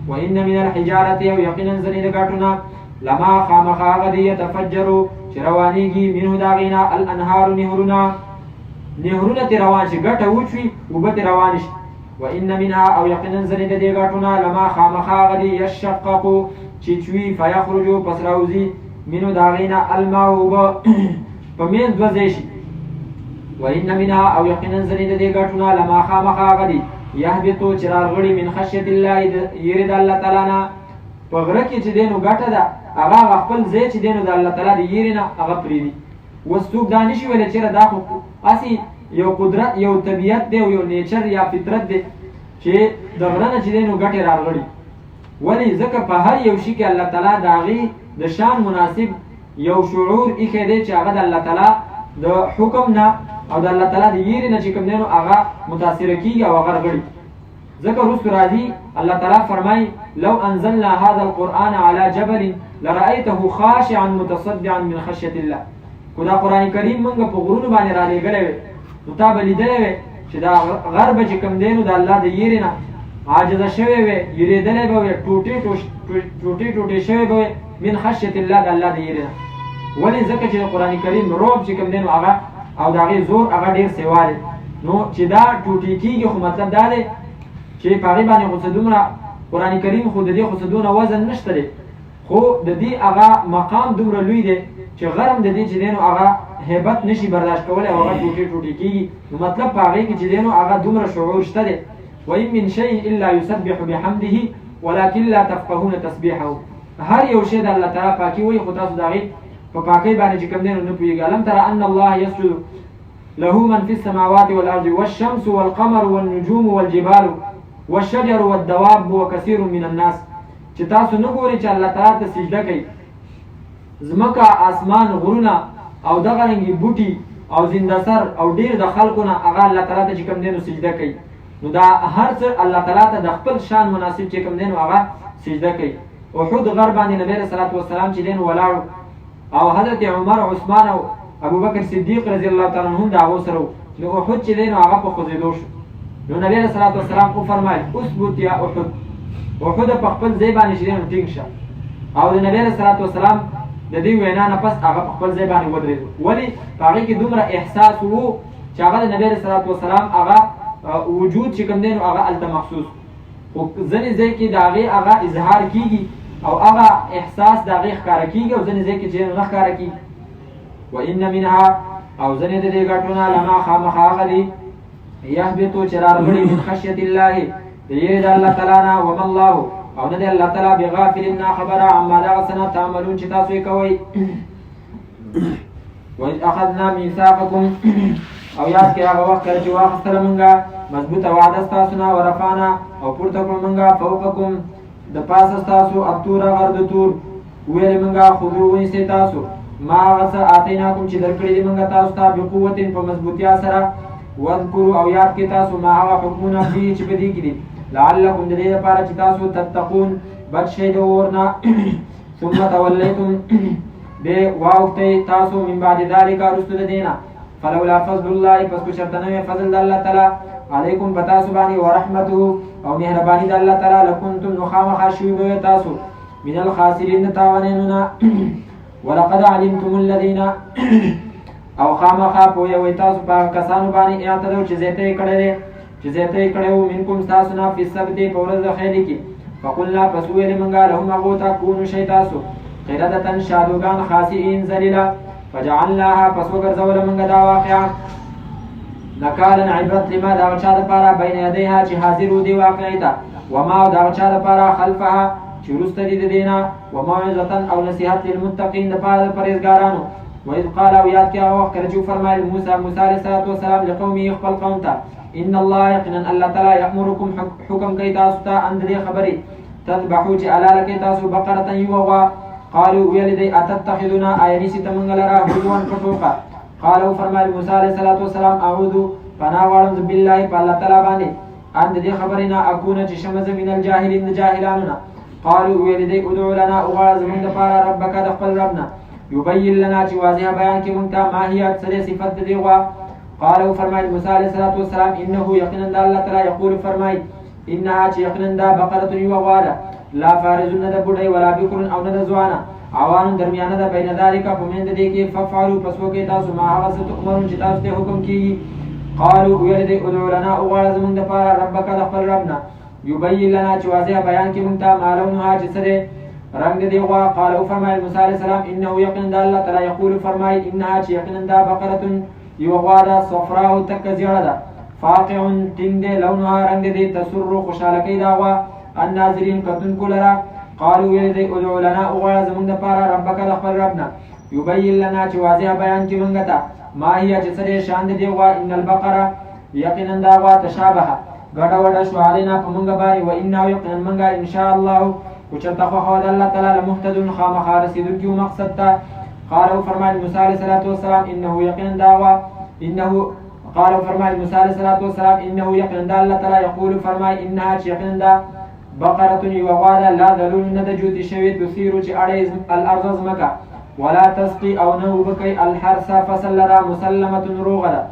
Speaker 1: وإن من الحجارة او يقينا زني دغاتنا لما خامخا غدي يتفجر چروانيږي منه داغینا الانهار نهرونه تروان شي ګټه وچوي وبت روان شي وإن منها او يقينا زني دغاتنا لما خامخا غدي يشقق چچوي فيخرج پسراوزي منه داغینا الماء وب پمین دوزيشي وإن منها او يقينا زني دغاتنا لما خامخا غدي يهبطو چرار غړي من خشية الله يرد الله تعالی په غره کې چې دینو ګټه ده هغه خپل ځای چې دینو د الله تعالی د یېرې نه هغه پرېږدي اوس څوک دا نشي ویلی چېرې دا خو هسې یو قدرت یو طبیعت دی او یو نیچر یا فطرت دی چې د غره نه چې دینو ګټې راغړي ولې ځکه په هر یو شي کې الله تعالی د هغې د شان مناسب یو شعور ایښی دی چې هغه د الله تعالی د حکم نه او د الله تعالی د یېرې نه چې کوم دی نو هغه متاثره کېږي او هغه رغړي ذکر رسول راضي الله تعالی فرمای لو انزلنا هذا القرآن على جبل لرأيته خاشعا متصدعا من خشية الله کدا قرآن کریم موږ په غرونو باندې را لېږلی وی نو تا به لیدلی وی چې دا غر به چې کوم دی نو د الله د یېرې نه عاجزه شوی وی یېرېدلی به وی ټوټې شوی به وی من خشية الله د الله د یېرې نه ولې ځکه چې د قرآن کریم روب چې کوم دی نو هغه او د هغې زور هغه ډېر سیوا دی نو چې دا ټوټې کېږي خو مطلب دا دی چې په هغې باندې خو څه دومره قرآن کریم خو د دې خو څه دونه وزن نشته دی خو د دې هغه مقام دومره لوی دی چې غرم د دې چې دی نو هغه هیبت نشي برداشت کولی او هغه ټوټې کېږي نو مطلب په هغې کې چې دی نو هغه دومره شعور شته دی وإن من شيء إلا يسبح بحمده ولكن لا تفقهون تسبيحه هر یو شی د الله تعالی پاکي وایي خو تاسو د هغې په پاکۍ باندې چې کوم دی نو نه پوهېږي الم تر ان الله يسجد له من في السماوات والأرض والشمس والقمر والنجوم والجبال والشجر والدواب وكثير من الناس چې تاسو نه ګورئ چې الله تعالی ته سجده کوي ځمکه اسمان غرونه او دغه رنګې بوټي او زنده سر او ډېر د خلکو نه هغه الله تعالی ته چې کوم دی نو سجده کوي نو دا هر څه الله تعالی ته د خپل شان مناسب چې کوم دی نو هغه سجده کوي احد غر باندې نبی علیه الصلاة والسلام چې دی نو ولاړ او حضرت عمر عثمان او ابوبکر صدیق رضی الله تعالی عنهم د هغو سره نو احد چې دی نو هغه په خوځېدو شو نو نبی علیه الصلاة والسلام وفرمایل اثبت یا احد احد په خپل ځای باندې چې دی نو ټینګ شه او د نبی علیه الصلاة والسلام د دې وینا نه پس هغه په خپل ځای باندې ودرېد ولې په هغې کې دومره احساس و چې هغه د نبی علیه الصلاة والسلام هغه وجود چې کوم دی نو هغه هلته محسوس خو ځینې ځای کې د هغې هغه اظهار کېږي او هغه احساس د هغې ښکاره کېږي او ځینې ځای کې چې نه ښکاره کېږي وإن منها او ځینې د دې ګټونه لما خامخا هغه دي یهبطو چې راغلي من خشیة الله د یېرې د الله تعالی نه وما الله او نه دی الله تعالی بغافل ناخبره عما دغه څه نه تعملون چې تاسو یې کوئ وإذ أخذنا ميثاقكم او یاد کړئ هغه وخت کله چې واخیستله مونږه مضبوطه وعده ستاسو نه ورفعنا او پورته کړو مونږه فوقکم د پاسه ستاسو الطور غر د تور ویلې مونږه خذو ونیسئ تاسو ما هغه څه آتیناکم چې درکړي دي مونږه تاسو ته بقوت په مضبوطیا سره واذکروا او یاد کړئ تاسو ما هغه حکمونه دي چې په دې کې دي لعلکم د دې لپاره چې تاسو تتقون بچ شئ د اور نه ثم تولیتم بیا واوښتئ تاسو من بعد ذلک وروسته د دې نه فلولا فضل الله پس کو شرط نه فضل د الله تعالی علیکم پتاسو باندې ورحمته او مهرباني د الله تعالی لکنتم نخامخا شوي به تاسو من الخاسرین تاوانینونه ولقد علمتم الذين او خامخا پوهیږئ تاسو په کسانو باندې اعتدوا چې زیاته یې کړی وو منکم ستاسو نه فی السبت په ورځ د خیرې کې فقلنا پس ویلې مونږه لهم هغو ته کونو شئ تاسو قردة شادوګان خاسئین ذلیله فجعلناها پس وګرځوله مونږ دا واقعه نکالا عبرت لما دغه چا دپاره بین یدیها چې حاضر و دې واقعې ته وما دغه چا دپاره خلفها چې وروسته دي د دې نه وموعظة او نصیحت للمتقین دپاره د پرهېزګارانو وإذ قال او یاد کړه هغه وخت کله چې وفرمایل موسی علیه الصلاة والسلام لقومه خپل قوم ته ان الله یقینا الله تعالی یأمرکم حکم کوي تاسو ته ان د دې خبرې تذبحو چې حلاله کوي تاسو بقرة یوه غوا قالوا ویل دی اتتخذنا آیا نیسي ته موږ لره هزوا په ټوکه قال وفرمایل موسی علیه الصلاة والسلام اعوذ پناه غواړم زه بالله په الله تعالی باندې ان د دې خبرې نه اکونه چې شم زه من الجاهلین د جاهلانو نه قالوا ویل دی ادعو لنا وغواړه زموږ دپاره ربک د خپل رب نه یبین لنا چې واضحه بیان کړي موږ ته ما هي څه دی صفت د دې غوا قال وفرمایل موسی علیه الصلاة والسلام انه یقینا د الله تعالی یقول فرمایي انها چې یقینا دا بقرة یوه غوا ده لا فارز ند بډای ولا بکر او ند زوانا عوان درمیانه ده بین ذالک پمند دې کې ففعلوا پس وکي تاسو ما هغه څه تؤمرون چې تاسو ته حکم کیږي قالوا ویل دې ادعو لنا او غواړه زمونږ دپاره ربک د خپل ربنا یبین لنا چې واضح بیان کړي مونږ ته ما لونها چې څه دی رنگ دې غوا قال او فرمایل موسی علیه السلام انه یقینا د الله تعالی یقول فرمای انها چې یقینا دا بقره یو غوا ده صفراء تک زیړه ده فاقع ټینګ دی لونها رنگ دې تسر خوشاله کوي دا غوا الناظرین کتونکو لره قالوا ویل دې ادعو لنا او غواړه زمونږ دپاره ربک د خپل ربنا یبین لنا چې واضح بیان کړي مونږ ته ما هي چې څه شان دې غوا ان البقره یقینا دا غوا تشابه ګډه وډه شو علینا په مونږ باندې و انه یقینا مونږ ان شاء الله وچرته خو الله تعالی لمهتدون خامخا رسیدونکي مقصد ته قال فرمایل موسی علیه السلام انه یقینا دا غوا انه قال فرمایل موسی علیه السلام انه یقینا دا الله تعالی یقول فرمای انها چې یقینا دا بقره یغوا لا ذلول ند جوت شوی تثير چې اړې الارض مکه ولا تسقي او نو بكي الحرث فصل را مسلمه روغه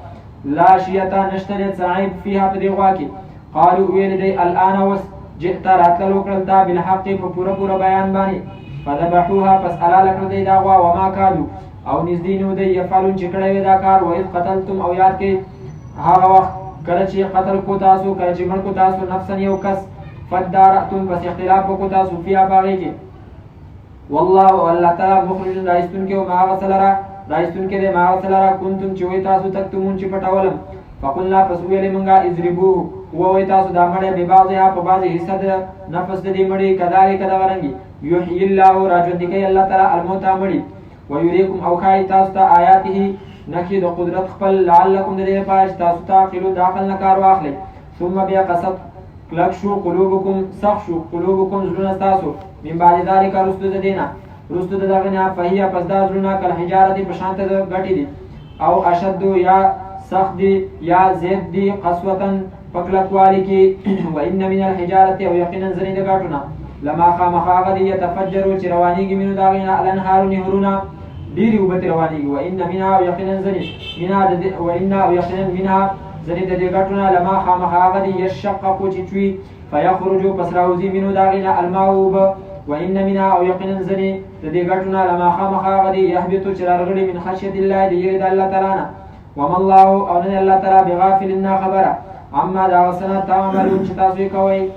Speaker 1: لا شيئه نشتري صعيب فيها بدغواكي قالوا ويلدي الان وس جئت راتلو کړل بالحق په پورا بیان باندې فذبحوها فاسأل لك دي داغوا وما كادوا او نزدینو دی يفعلون چې کړه دا کار و اذ قتلتم او یاد کې هغه وخت کله چې قتل کو تاسو کله چې مړ کو تاسو نفسا یو کس فدارتم بس اختلاف کو تاسو فيها باغی کې والله الله تعالی مخرج راستون کې او ما وصلرا راستون کې ما وصلرا کنتم چې وای تاسو تکتمون چې پټولم فقلنا فسویل منغا اذربو وای تاسو دا مړې به بعضه په بعضه حصہ د نفس دې مړې کذالک دا ورنګي یحیی الله راجو دې کې الله تعالی الموت مړې ويريكم او خای تاسو ته آیاته نخي د قدرت خپل لعلکم دې پاش تاسو ته عقل داخل نه کار واخلي ثم بیا قصد کلک شو قلوبکم سخ شو قلوبکم زړه تاسو من بعد ذلك رستو دینا رستو دغه نه فهیا پس دا زړه کل حجارت په شانت غټي دي او اشد یا سخت دي یا زید دي قسوتن پکلکوالی کی و ان من الحجاره او یقینا زنی د غټونه لما خامخاغ دي يتفجروا چې روانيږي منو داغینا الانهار نهرونه ډیری وبت روانيږي و ان منها یقینا زنی منها و ان یقینا منها زنی د غټونه لما خامخاغ دي يشقق چوي فيخرجوا پسراوزي منو داغینا الماوب و ان منها او یقینا زنی د دې غټونه لما خامخاغ دي يهبط چرارغړي من خشيه الله دي يرد الله تعالی وما الله او ان الله تعالی بغافل خبره عما دا وسنه تعملون چې تاسو کوي